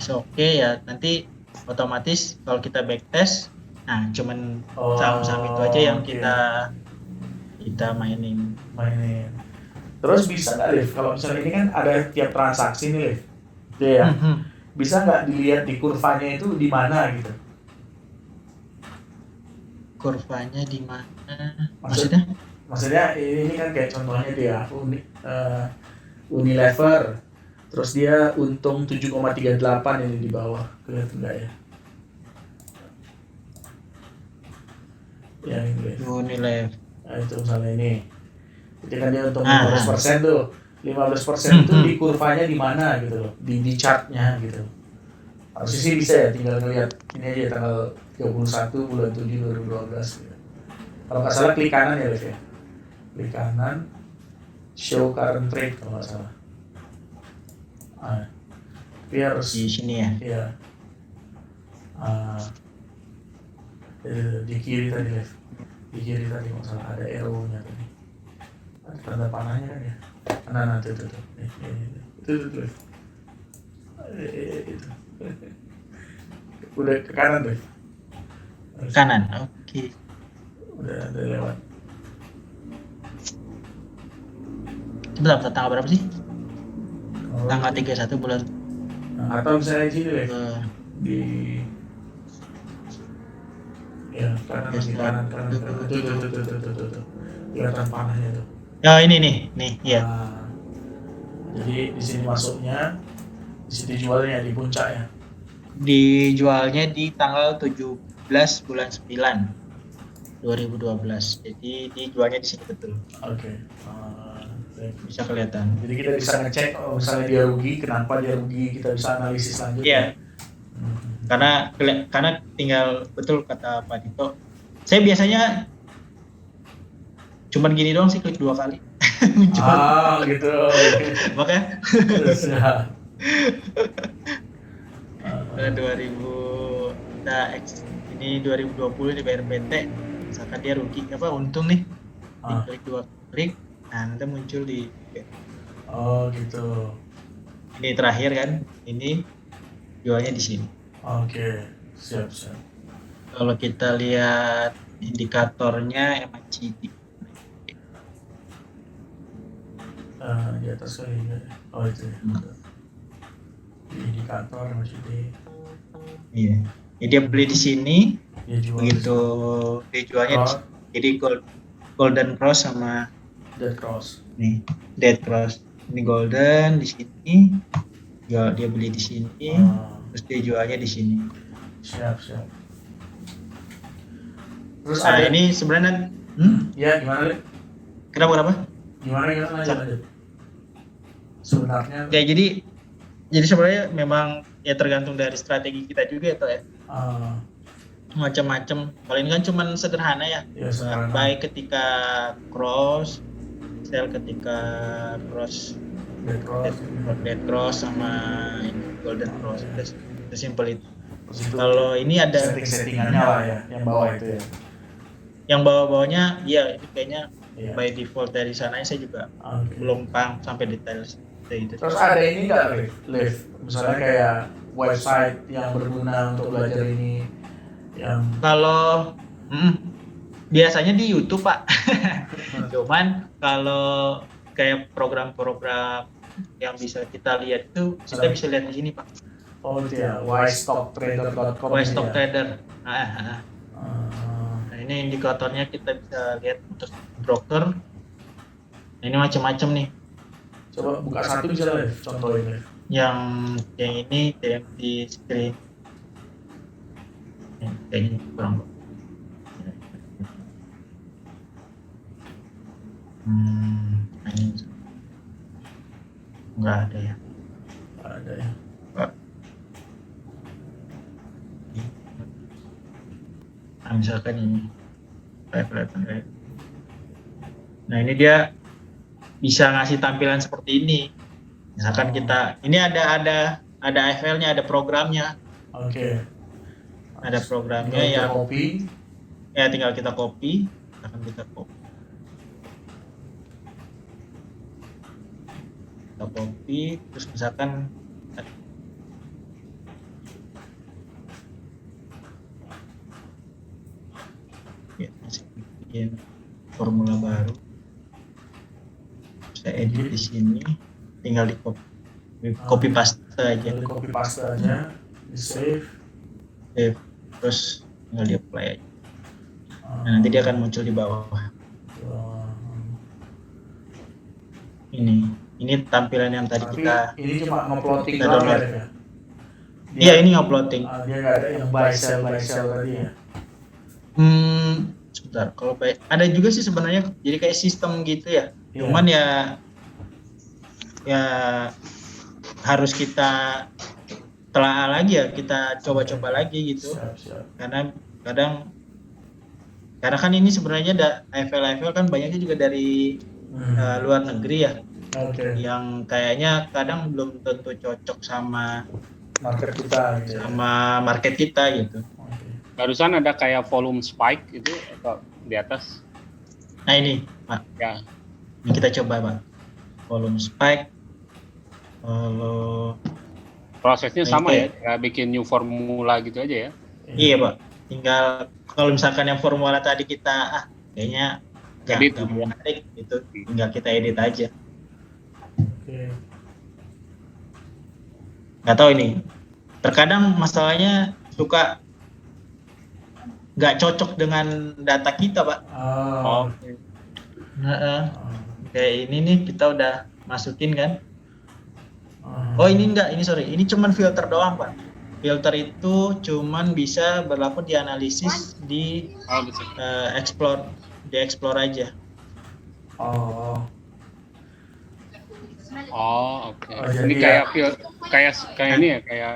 Oke ya, nanti otomatis kalau kita backtest, nah cuman saham-saham itu aja yang kita mainin. Terus bisa nggak, Liv? Kalau misalnya ini kan ada tiap transaksi nih, Liv. Ya. Bisa nggak dilihat di kurvanya itu di mana gitu? Kurvanya di mana? Maksudnya ini kan kayak contohnya dia Unilever, terus dia untung 7,38 ini di bawah, kelihatan nggak ya? Ya ini Unilever. Nah, itu misalnya ini, ketika dia untung 15% tuh, 15% itu di kurvanya di mana gitu loh, di chartnya gitu. Harusnya sih bisa ya, tinggal ngeliat ini aja tanggal 31 bulan 7 2012 gitu. Kalau nggak salah klik kanan ya Lev ya, klik kanan show current trade kalau nggak salah. Tapi harus di sini ya. ya di kiri tadi Lev, di kiri tadi nggak salah ada arrow-nya tadi, ada tanda panahnya kan ya. Nah itu Lev. Itu udah ke kanan Lev. Kanan, oke. Udah lewat. Bentar, tanggal berapa sih? Oh, Tanggal 31 bulan. atau misalnya di sini Lev, eh, di ya kanan lagi, kanan tuh kelihatan panahnya tuh. Oh ini nih, ya. Nah, jadi di sini masuknya, di sini jualnya di puncak ya. Dijualnya di tanggal 17 bulan 9 2012. Jadi dijualnya di sini betul. Oke. Bisa kelihatan. Jadi kita bisa ngecek kalau misalnya dia rugi, kenapa dia rugi, kita bisa analisis lanjut. Iya. Karena tinggal betul kata Pak Dito. Saya biasanya cuman gini doang sih, klik 2 kali. Gitu. Makanya Ya. 2000 ini 2020 di BRPT, misalkan dia rugi untung nih, diklik 2 klik, nah nanti muncul di Gitu. ini terakhir kan, ini jualnya di sini. Oke, siap. Kalau kita lihat indikatornya MACD Di atas kali ya. Oh itu ya. Di indikator masih di. iya. Jadi dia beli di sini, Dia jual. begitu dia jualnya di sini. Jadi golden cross sama Dead cross. nih dead cross. Ini golden di sini, dia beli di sini, terus dia jualnya di sini. Siap. Terus Nah ada ini sebenarnya ya gimana Lip? kenapa? Gimana lanjut? Sebenarnya Ya jadi sebenarnya memang ya tergantung dari strategi kita juga ya. Macam-macam. Kalau ini kan cuman sederhana ya. sederhana. Baik ketika cross, sell ketika cross, dead cross sama golden cross. Itu simple itu. Kalau ini ada settingannya lah ya, yang bawah itu ya. Yang bawah-bawahnya ya itu kayaknya by default dari sana saya juga belum paham sampai detail itu. Terus ada ini nggak Liv? Misalnya kayak website yang berguna untuk belajar ini yang kalau biasanya di YouTube Pak. Cuman kalau kayak program-program yang bisa kita lihat itu kita bisa lihat di sini Pak. Oh itu ya, wisestocktrader.com. Wisestocktrader. Nah, ini indikatornya kita bisa lihat untuk broker. Nah, ini macam-macam nih. Coba buka satu bisa Liv, contohin Liv. Yang ini yang di screen. Kayaknya kurang. Ini nggak ada ya. Nah, misalkan ini kelihatan. Nah ini dia bisa ngasih tampilan seperti ini. Misalkan kita ini ada AFL-nya, ada programnya. Oke. Ada programnya yang copy. Ya tinggal kita copy. Kita copy terus misalkan bikin formula baru, saya edit di sini, tinggal di copy paste aja. Di save, terus tinggal di apply aja. Nah, nanti dia akan muncul di bawah. Ini tampilan yang tadi kita. Ini cuma nguploading download ya? Iya ini uploading. Dia nggak ada yang buy sell tadi ya? Sebentar, kalau ada juga sih sebenarnya, jadi kayak sistem gitu ya. Cuman ya harus kita telaah lagi ya, kita coba-coba lagi gitu. Siap. Karena karena kan ini sebenarnya AFL kan banyaknya juga dari luar negeri ya, Oke. yang kayaknya kadang belum tentu cocok sama Market kita gitu ya. market kita gitu. Oke. Barusan ada kayak volume spike itu atau di atas. Nah ini Pak, Ya. ini kita coba Pak, volume spike. Kalau Prosesnya sama Oke. ya, kayak bikin new formula gitu aja ya. iya Pak, tinggal kalau misalkan yang formula tadi kita kayaknya Edit. nggak menarik gitu, tinggal kita edit aja. Oke. Nggak tahu ini, terkadang masalahnya suka nggak cocok dengan data kita Pak. Oh. Kayak ini nih kita udah masukin kan. Oh ini enggak, ini cuman filter doang Pak. Filter itu cuman bisa berlaku di analisis di Oh, betul. explore aja. Oh. Oh, oke. Oh, Ini jadi kayak ini ya, kayak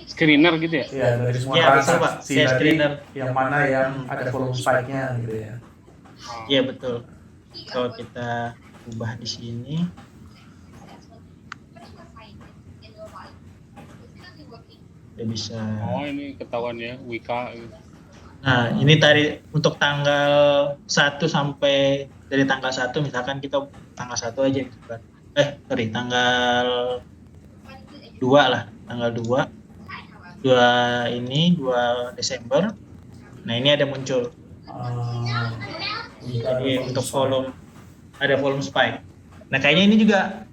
screener gitu ya. Iya, dari semua Iya, betul, Pak. transaksi Iya, tadi screener. yang mana yang ada volume spike-nya gitu ya. Oh. Iya betul. Kalau kita ubah di sini, udah bisa. Oh, ini ketahuan ya, Wika. Gitu. Nah, ini tadi untuk tanggal 1 sampai dari tanggal 1 misalkan kita tanggal 1 aja gitu kan. Tanggal 2 lah, tanggal 2 Desember. Nah, ini ada muncul. Jadi untuk volume ada volume spike. Nah, kayaknya ini juga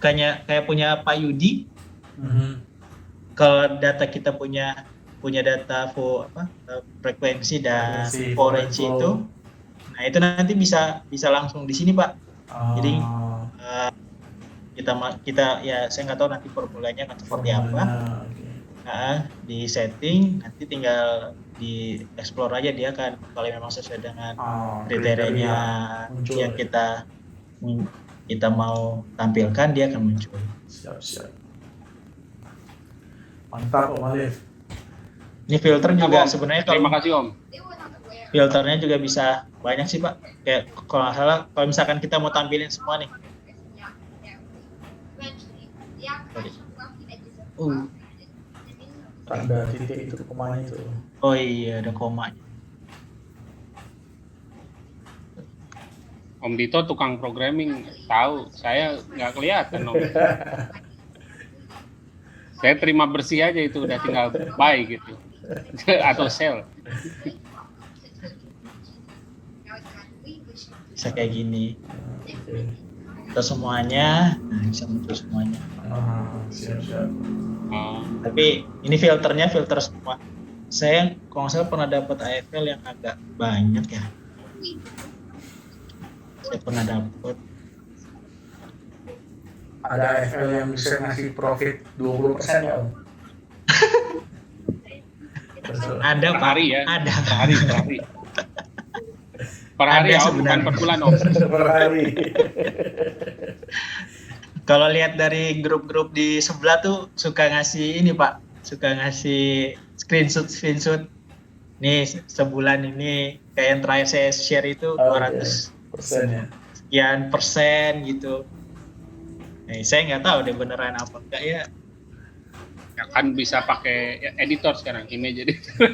kayak punya Pak Yudi. Kalau data kita punya data frekuensi dan forange itu, nah itu nanti bisa langsung di sini Pak. Jadi kita ya saya nggak tahu nanti formulanya akan seperti apa. Nah, di setting nanti tinggal di explore aja, dia kan kalau memang sesuai dengan kriterianya yang kita mau tampilkan, dia akan muncul. Siap. Mantap Om Alif. Ini filter juga sebenarnya Terima kasih Om. Filternya juga bisa banyak sih Pak. Kayak kalau nggak salah, kalau misalkan kita mau tampilin semua nih. Tanda titik itu komanya itu. Oh iya, ada komanya. Om Dito tukang programming, tahu. Saya nggak kelihatan Om. Saya terima bersih aja itu, udah tinggal buy gitu. Atau sell. Bisa kayak gini. Terus semuanya, bisa muncul semuanya. Siap. Tapi ini filter semua. Saya kalau nggak salah pernah dapat AFL yang agak banyak ya. Saya pernah dapat. Ada AFL yang bisa ngasih profit 20% ya Om? Betul. Ada Per Pak. hari ya? Ada. Per hari. Per hari Ada ya Om, bukan sebenarnya. per bulan Om. Per hari. Kalau lihat dari grup-grup di sebelah tuh suka ngasih ini Pak, suka ngasih screenshot. Nih sebulan ini kayak yang terakhir saya share itu 200 persen ya. sekian persen gitu. Saya nggak tahu deh beneran apa enggak ya. Ya kan bisa pakai editor sekarang, image editor.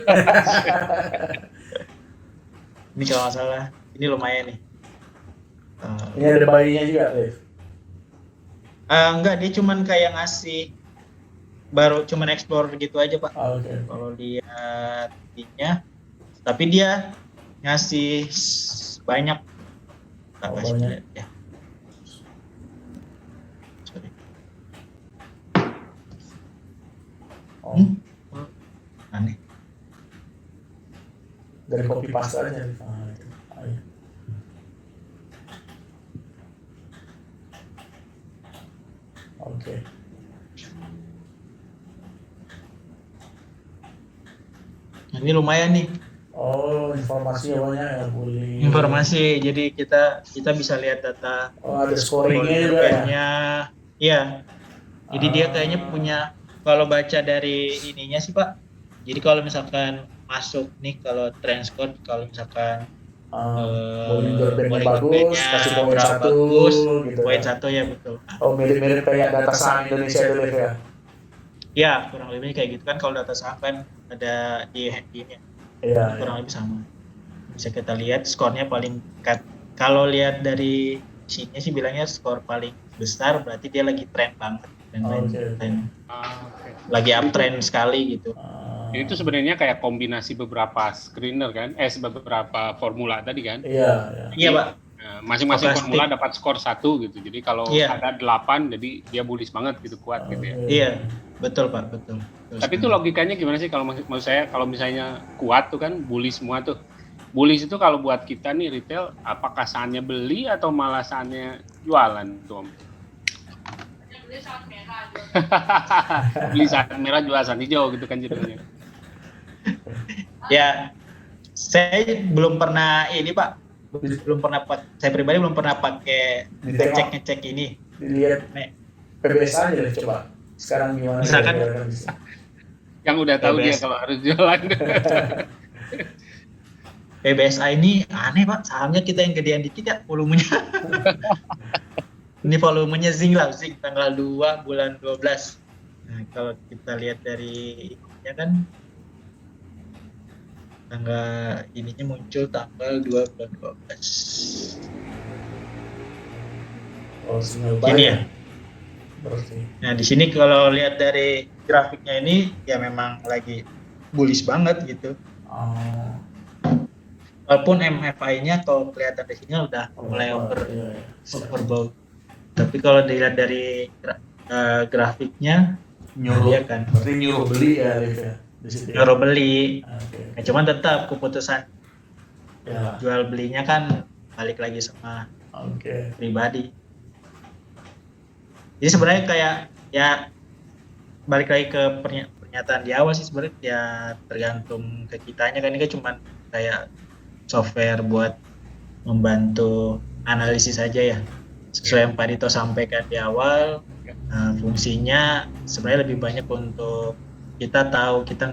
Ini kalau nggak salah, ini lumayan nih. Ini ada bayinya juga, Liv. Enggak, dia cuman kayak ngasih baru cuman explore gitu aja Pak. Oke. Kalau lihat ininya, tapi dia ngasih banyak. Tak kasih Banyak. lihat ya. Sorry. Aneh. Dari copy paste aja. Liv. Iya. Oke. Nah, ini lumayan nih. Oh, informasi banyak ya, boleh. Informasi, jadi kita bisa lihat data Oh, ada scoringnya juga ya. Iya. Jadi dia kayaknya punya kalau baca dari ininya sih Pak, jadi kalau misalkan masuk nih kalau transcode, kalau misalkan Bollinger Band Bollinger bagus, Band-nya kasih poin kurang 1 bagus, gitu poin kan. 1 ya betul. Oh, mirip-mirip kayak data saham Indonesia dulu ya. Ya kurang lebih kayak gitu kan, kalau data saham kan ada di ini Iya. kurang lebih sama. Bisa kita lihat skornya paling kalau lihat dari sini sih bilangnya skor paling besar, berarti dia lagi tren banget. Tren. Lagi uptrend sekali gitu. Itu sebenarnya kayak kombinasi beberapa screener kan, beberapa formula tadi kan. Iya Pak. Masing-masing formula dapat skor 1 gitu. Jadi kalau ada 8, jadi dia bullish banget gitu, kuat gitu ya. Iya, betul Pak, betul. Tapi itu logikanya gimana sih kalau maksud saya, kalau misalnya kuat tuh kan bullish semua tuh. Bullish itu kalau buat kita nih retail, apakah saatnya beli atau malah saatnya jualan tuh Om? Beli saat merah, jual saat hijau gitu kan jadinya. Ya, saya belum pernah ini Pak, saya pribadi belum pernah pakai ngecek ini. Dilihat PBS aja deh coba. Sekarang gimana? Misalkan yang udah tahu PBS. Dia kalau harus jualan. PBSA ini aneh Pak, sahamnya kita yang gedean dikit ya volumenya. Ini volumenya Zing tanggal 2 bulan 12. Nah, kalau kita lihat dari ininya kan tanggal ininya muncul tanggal 2 bulan 12. Oh, ini ya. Nah, di sini kalau lihat dari grafiknya ini ya memang lagi bullish banget gitu. Walaupun MFI-nya kalau kelihatan di sini udah mulai overbought. Tapi kalau dilihat dari grafiknya nyuruh kan. Berarti nyuruh beli ya, Liv ya. Nyuruh beli. Nah, cuman tetap keputusan jual belinya kan balik lagi sama pribadi. Jadi sebenarnya kayak ya balik lagi ke pernyataan di awal sih, sebenarnya ya tergantung ke kitanya kan, ini kan cuma kayak software buat membantu analisis saja ya, sesuai yang Pak Dito sampaikan di awal. Fungsinya sebenarnya lebih banyak untuk kita tahu, kita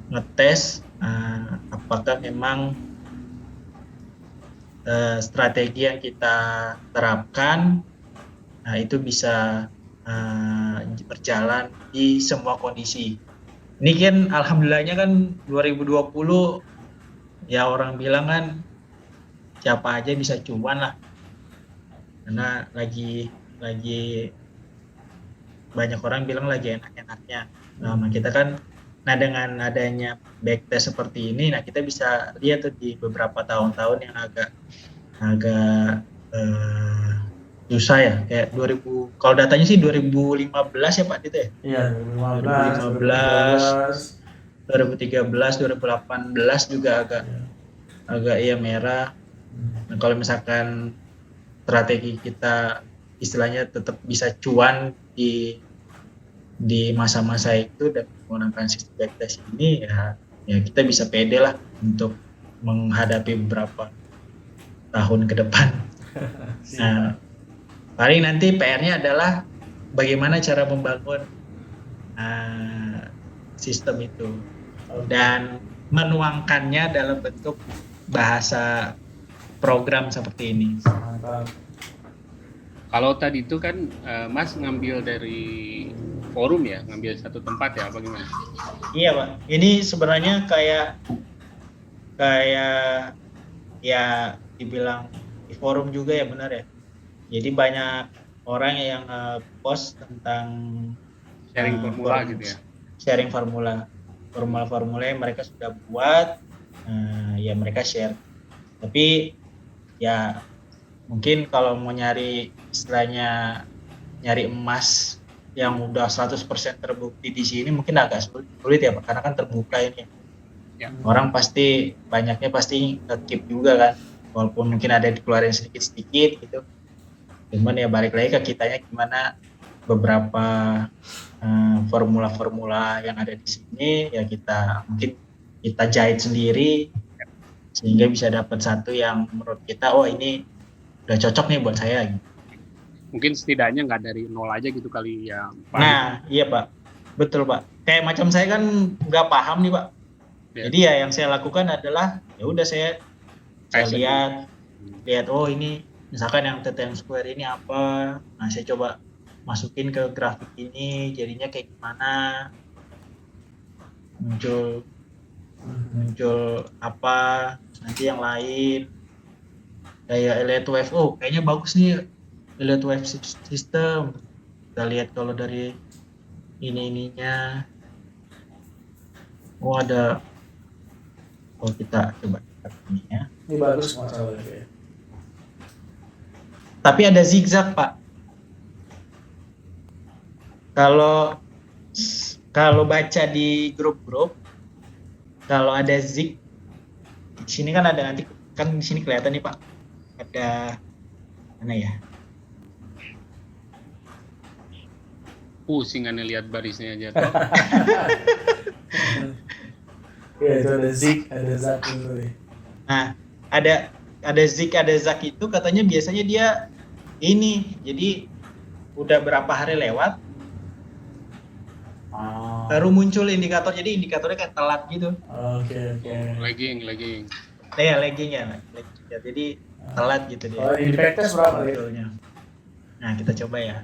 ngetes apakah memang strategi yang kita terapkan itu bisa berjalan di semua kondisi. Ini kan alhamdulillahnya kan 2020 ya, orang bilang kan siapa aja bisa cuan lah, karena lagi banyak orang bilang lagi enak-enaknya. Nah, kita kan dengan adanya backtest seperti ini, nah kita bisa lihat tuh di beberapa tahun-tahun yang agak susah ya, kayak 2000, kalau datanya sih 2015 ya Pak Dito ya? Iya, 2013, 2018 juga agak ya merah. Nah, kalau misalkan strategi kita istilahnya tetap bisa cuan di masa-masa itu dan menggunakan sistem backtest ini, ya kita bisa pede lah untuk menghadapi beberapa tahun ke depan. Nah, paling nanti PR-nya adalah bagaimana cara membangun sistem itu dan menuangkannya dalam bentuk bahasa program seperti ini. Kalau tadi itu kan Mas ngambil dari forum ya, ngambil satu tempat ya, apa gimana? Iya Pak, ini sebenarnya kayak ya dibilang di forum juga ya, benar ya. Jadi banyak orang yang post tentang sharing formula gitu ya. Sharing formula yang mereka sudah buat, ya mereka share. Tapi ya mungkin kalau mau nyari istilahnya nyari emas yang udah 100% terbukti di sini mungkin agak sulit ya Pak, karena kan terbuka ini. Ya. Orang banyaknya pasti nge-keep juga kan, walaupun mungkin ada dikeluarin sedikit-sedikit gitu. Cuman ya balik lagi ke kitanya gimana beberapa formula-formula yang ada di sini ya mungkin kita jahit sendiri sehingga bisa dapat satu yang menurut kita ini udah cocok nih buat saya gitu. Mungkin setidaknya nggak dari nol aja gitu kali ya Pak. Nah iya Pak, Betul Pak. Kayak macam saya kan nggak paham nih Pak. Ya. Jadi ya yang saya lakukan adalah ya udah saya Kayak lihat oh ini misalkan yang TTM Square ini apa. Nah saya coba masukin ke grafik ini jadinya kayak gimana. Muncul apa nanti yang lain kayak Elliott Wave, oh kayaknya bagus nih Elliott Wave system. Kita lihat kalau dari ininya ada kita coba ini ya, Ini bagus masalahnya ya. tapi ada zigzag Pak. Kalau baca di grup-grup, kalau ada zig di sini kan ada, nanti kan di sini kelihatan nih Pak, ada mana ya, pusing kan lihat barisnya aja tuh. Ya itu ada zik, ada zak gitu nih. nah ada zig ada zag itu katanya biasanya dia ini, jadi udah berapa hari lewat baru muncul indikator, jadi indikatornya kayak telat gitu. Oke. Lagging. Ya lagging ya, jadi telat gitu dia. Kalau di backtest berapa gitu? Betulnya. Nah kita coba ya.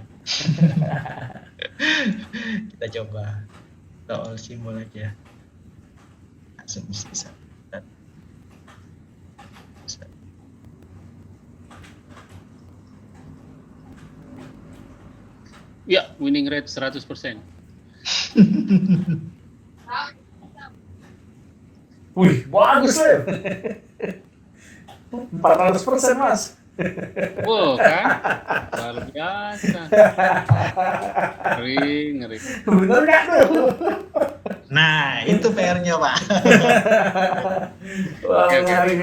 Kita coba all simbol aja. Langsung bisa. Ya, winning rate 100%. Wih, bagus ya. 400% Mas. Wow, kan? Luar biasa. Ngeri. Bener nggak tuh? Nah itu PR-nya Pak. Wah, Oke. ngeri.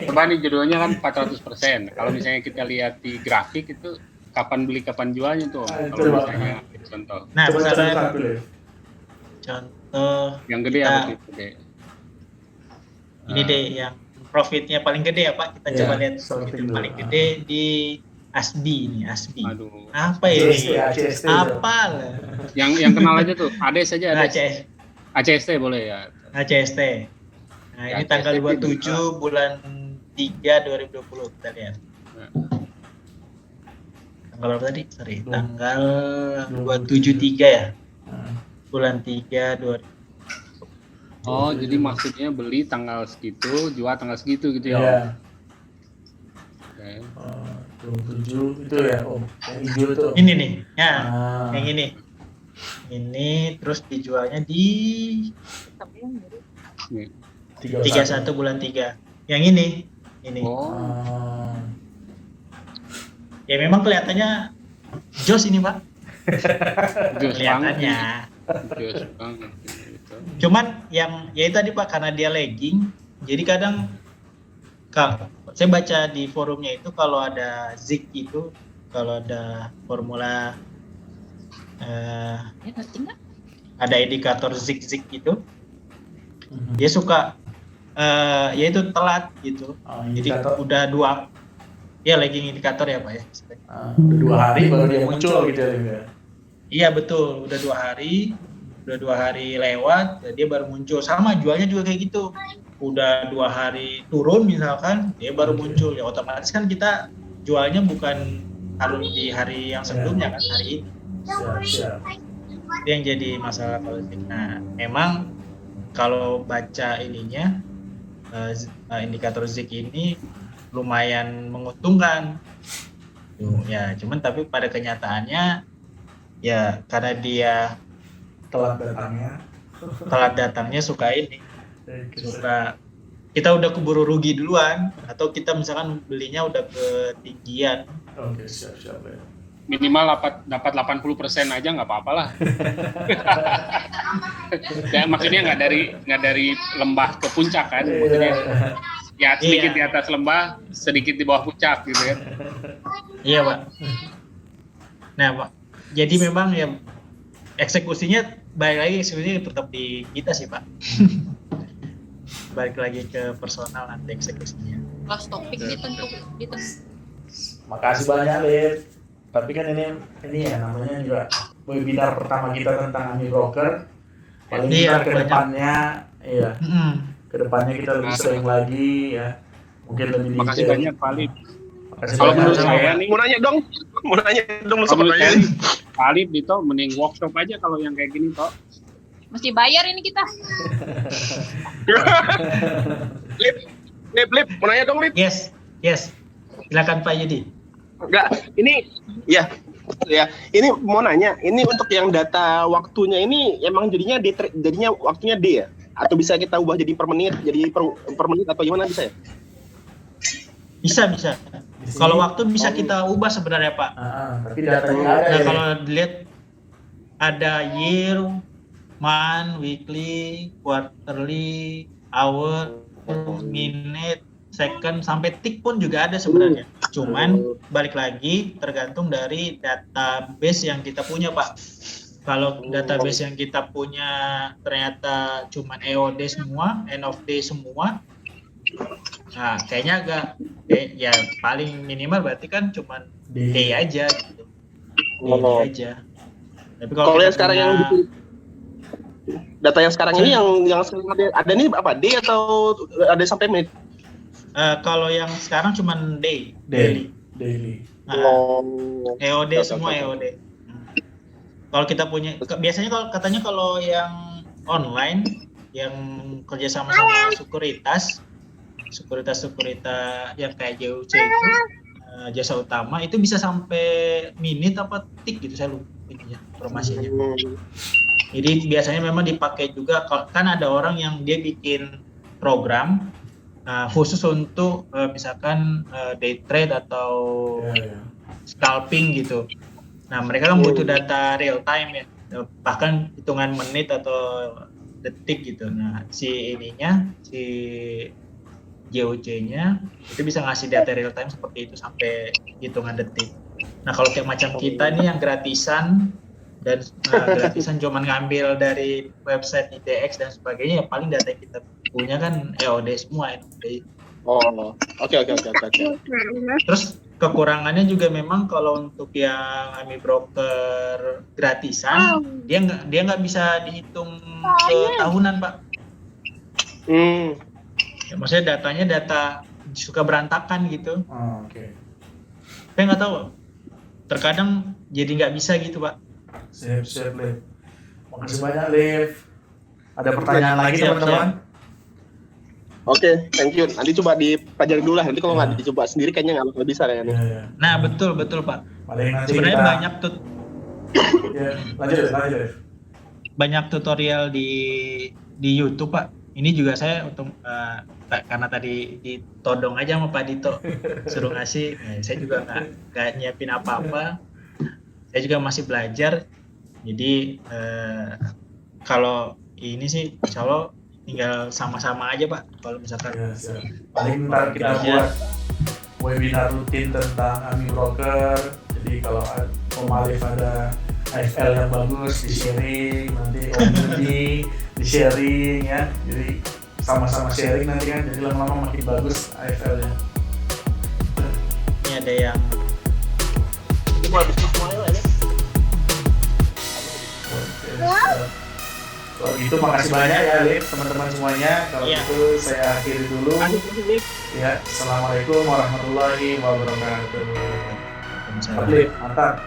Coba nih judulnya kan 400%. Kalau misalnya kita lihat di grafik itu kapan beli kapan jualnya tuh. Kalau Coba. misalnya contoh. Nah Coba misalnya satu dulu. contoh Yang gede kita- apa tuh? Gede. ini deh yang profitnya paling gede ya Pak. Kita Ya, coba lihat sorting profit dulu. paling gede di ASBI ini, ASBI. Aduh. Apa ini? ACST. Apa lah? Yang kenal aja tuh. ADES aja ADES. ACST boleh ya. ACST. Nah, ini ACST tanggal itu 27 bulan 3 2020 kita lihat. Nah. Tanggal berapa tadi? Sorry, Dua- tanggal 27. 273 ya. Nah, Bulan 3 2020. Oh, jadi maksudnya beli tanggal segitu, jual tanggal segitu gitu ya. Iya. Oke. 27 itu ya Om. Yang hijau tuh. Ini nih. Ya, Ah. yang ini. Ini terus dijualnya di Nih. 31 bulan 3. Yang ini. Ini. Oh, Ah. Ya memang kelihatannya jos ini, Pak. jos banget. Kelihatannya. Jos banget. Gitu. Cuman yang ya itu tadi Pak, karena dia lagging, jadi kadang saya baca di forumnya itu kalau ada zig itu, kalau ada formula ada indikator zig itu, dia suka ya itu telat gitu. Jadi Indikator. udah lagging indikator ya Pak ya. Udah 2 hari baru dia muncul gitu ya. Iya betul, udah 2 hari lewat, ya dia baru muncul. Sama jualnya juga kayak gitu. Udah 2 hari turun misalkan, dia baru muncul. Ya otomatis kan kita jualnya bukan harus di hari yang sebelumnya kan, hari ini. Siap. Itu yang jadi masalah kalau zig. Nah, memang kalau baca ininya indikator zig ini lumayan menguntungkan. Ya, cuman tapi pada kenyataannya ya karena dia Telat datangnya suka kita udah keburu rugi duluan, atau kita misalkan belinya udah ketinggian. Oke, siap ya. Minimal dapat 80% aja nggak apa-apa lah. Ya, maksudnya nggak dari lembah ke puncak kan, maksudnya ya sedikit Iya. di atas lembah, sedikit di bawah puncak gitu kan. Iya Pak. Nah Pak, jadi memang ya eksekusinya tetap di kita sih Pak. Balik lagi ke personal nanti eksekusinya. Kelas topik ditentu gitu. Makasih banyak, Lid. Tapi kan ini ya namanya juga webinar pertama kita tentang Ami Broker. Paling Iya, kita ke depannya, iya, ke depannya kita lebih sering lagi ya, mungkin lebih detail. Makasih banyak Pak Alif. Makasih Kalau banyak. menurut saya nih, Mau nanya dong lu kalau menurut sebenarnya. saya nih, Pak Alif Dito mending workshop aja kalau yang kayak gini toh. Mesti bayar ini kita. Lip, mau nanya dong, Lip. Yes. Silakan Pak Yudi. Enggak, ini ya. Ini mau nanya, ini untuk yang data waktunya ini emang jadinya waktunya D ya? Atau bisa kita ubah jadi per menit, jadi per menit atau gimana bisa ya? Bisa. Kalau waktu bisa kita ubah sebenarnya Pak. Tapi datanya ada Nah ya. kalau dilihat ada year, month, weekly, quarterly, hour, minute, second, sampai tick pun juga ada sebenarnya. Cuman balik lagi tergantung dari database yang kita punya Pak. Kalau database yang kita punya ternyata cuman EOD semua, end of day semua, nah kayaknya agak ya paling minimal berarti kan cuman day aja gitu. Day aja. Tapi Kalau kita yang sekarang punya- yang data yang sekarang ini yang sekarang ada ini apa? D atau ada sampai menit? kalau yang sekarang cuman day, Daily. Nah, Oh. EOD Oke, semua oke. EOD. Kalau kita punya, biasanya kalau katanya kalau yang online, yang kerja sama sekuritas yang kayak JUC itu, jasa utama itu bisa sampai menit apa tik gitu, saya lupa ininya, informasinya. Jadi biasanya memang dipakai juga, kan ada orang yang dia bikin program khusus untuk misalkan day trade atau scalping gitu. Nah mereka kan butuh data real time ya, bahkan hitungan menit atau detik gitu. Nah si JOC-nya itu bisa ngasih data real time seperti itu sampai hitungan detik. Nah kalau kayak macam kita nih yang gratisan dan gratisan cuma ngambil dari website IDX dan sebagainya, ya paling data yang kita punya kan EOD semua. Oh, oke. Terus kekurangannya juga memang kalau untuk yang Ami Broker gratisan, dia nggak bisa dihitung ke tahunan Pak. Ya, maksudnya data suka berantakan gitu. Oke. Saya nggak tahu. Terkadang jadi nggak bisa gitu Pak. Siap, Liv. Makasih banyak, Liv. Ada pertanyaan lagi, Siap, teman-teman? Oke, thank you. Nanti coba dipelajari dulu lah. Nanti kalau nggak dicoba sendiri kayaknya nggak bakal bisa kayaknya. Iya. Nah betul Pak. Paling nanti Sebenarnya kita... banyak Ya, lanjut, Liv. banyak tutorial di YouTube Pak. Ini juga saya untuk karena tadi ditodong aja sama Pak Dito suruh ngasih, saya juga nggak nyiapin apa-apa. Saya juga masih belajar. Jadi kalau ini sih insya Allah tinggal sama-sama aja Pak. Kalau misalkan Ya, siap. Paling ntar kita buat webinar rutin tentang Ami Broker. Jadi kalau Om Alif ada AFL yang bagus, di-sharing. Nanti Om Yudi di-sharing ya. Jadi sama-sama sharing nanti kan. Jadi lama-lama makin bagus AFL-nya. ini ada yang Ini mau habis semuanya lah ya. Oke, siap. Kalau gitu makasih banyak ya Liv, teman-teman semuanya. Kalau Iya. gitu saya akhiri dulu. Ya, Assalamualaikum warahmatullahi wabarakatuh. Liv, mantap.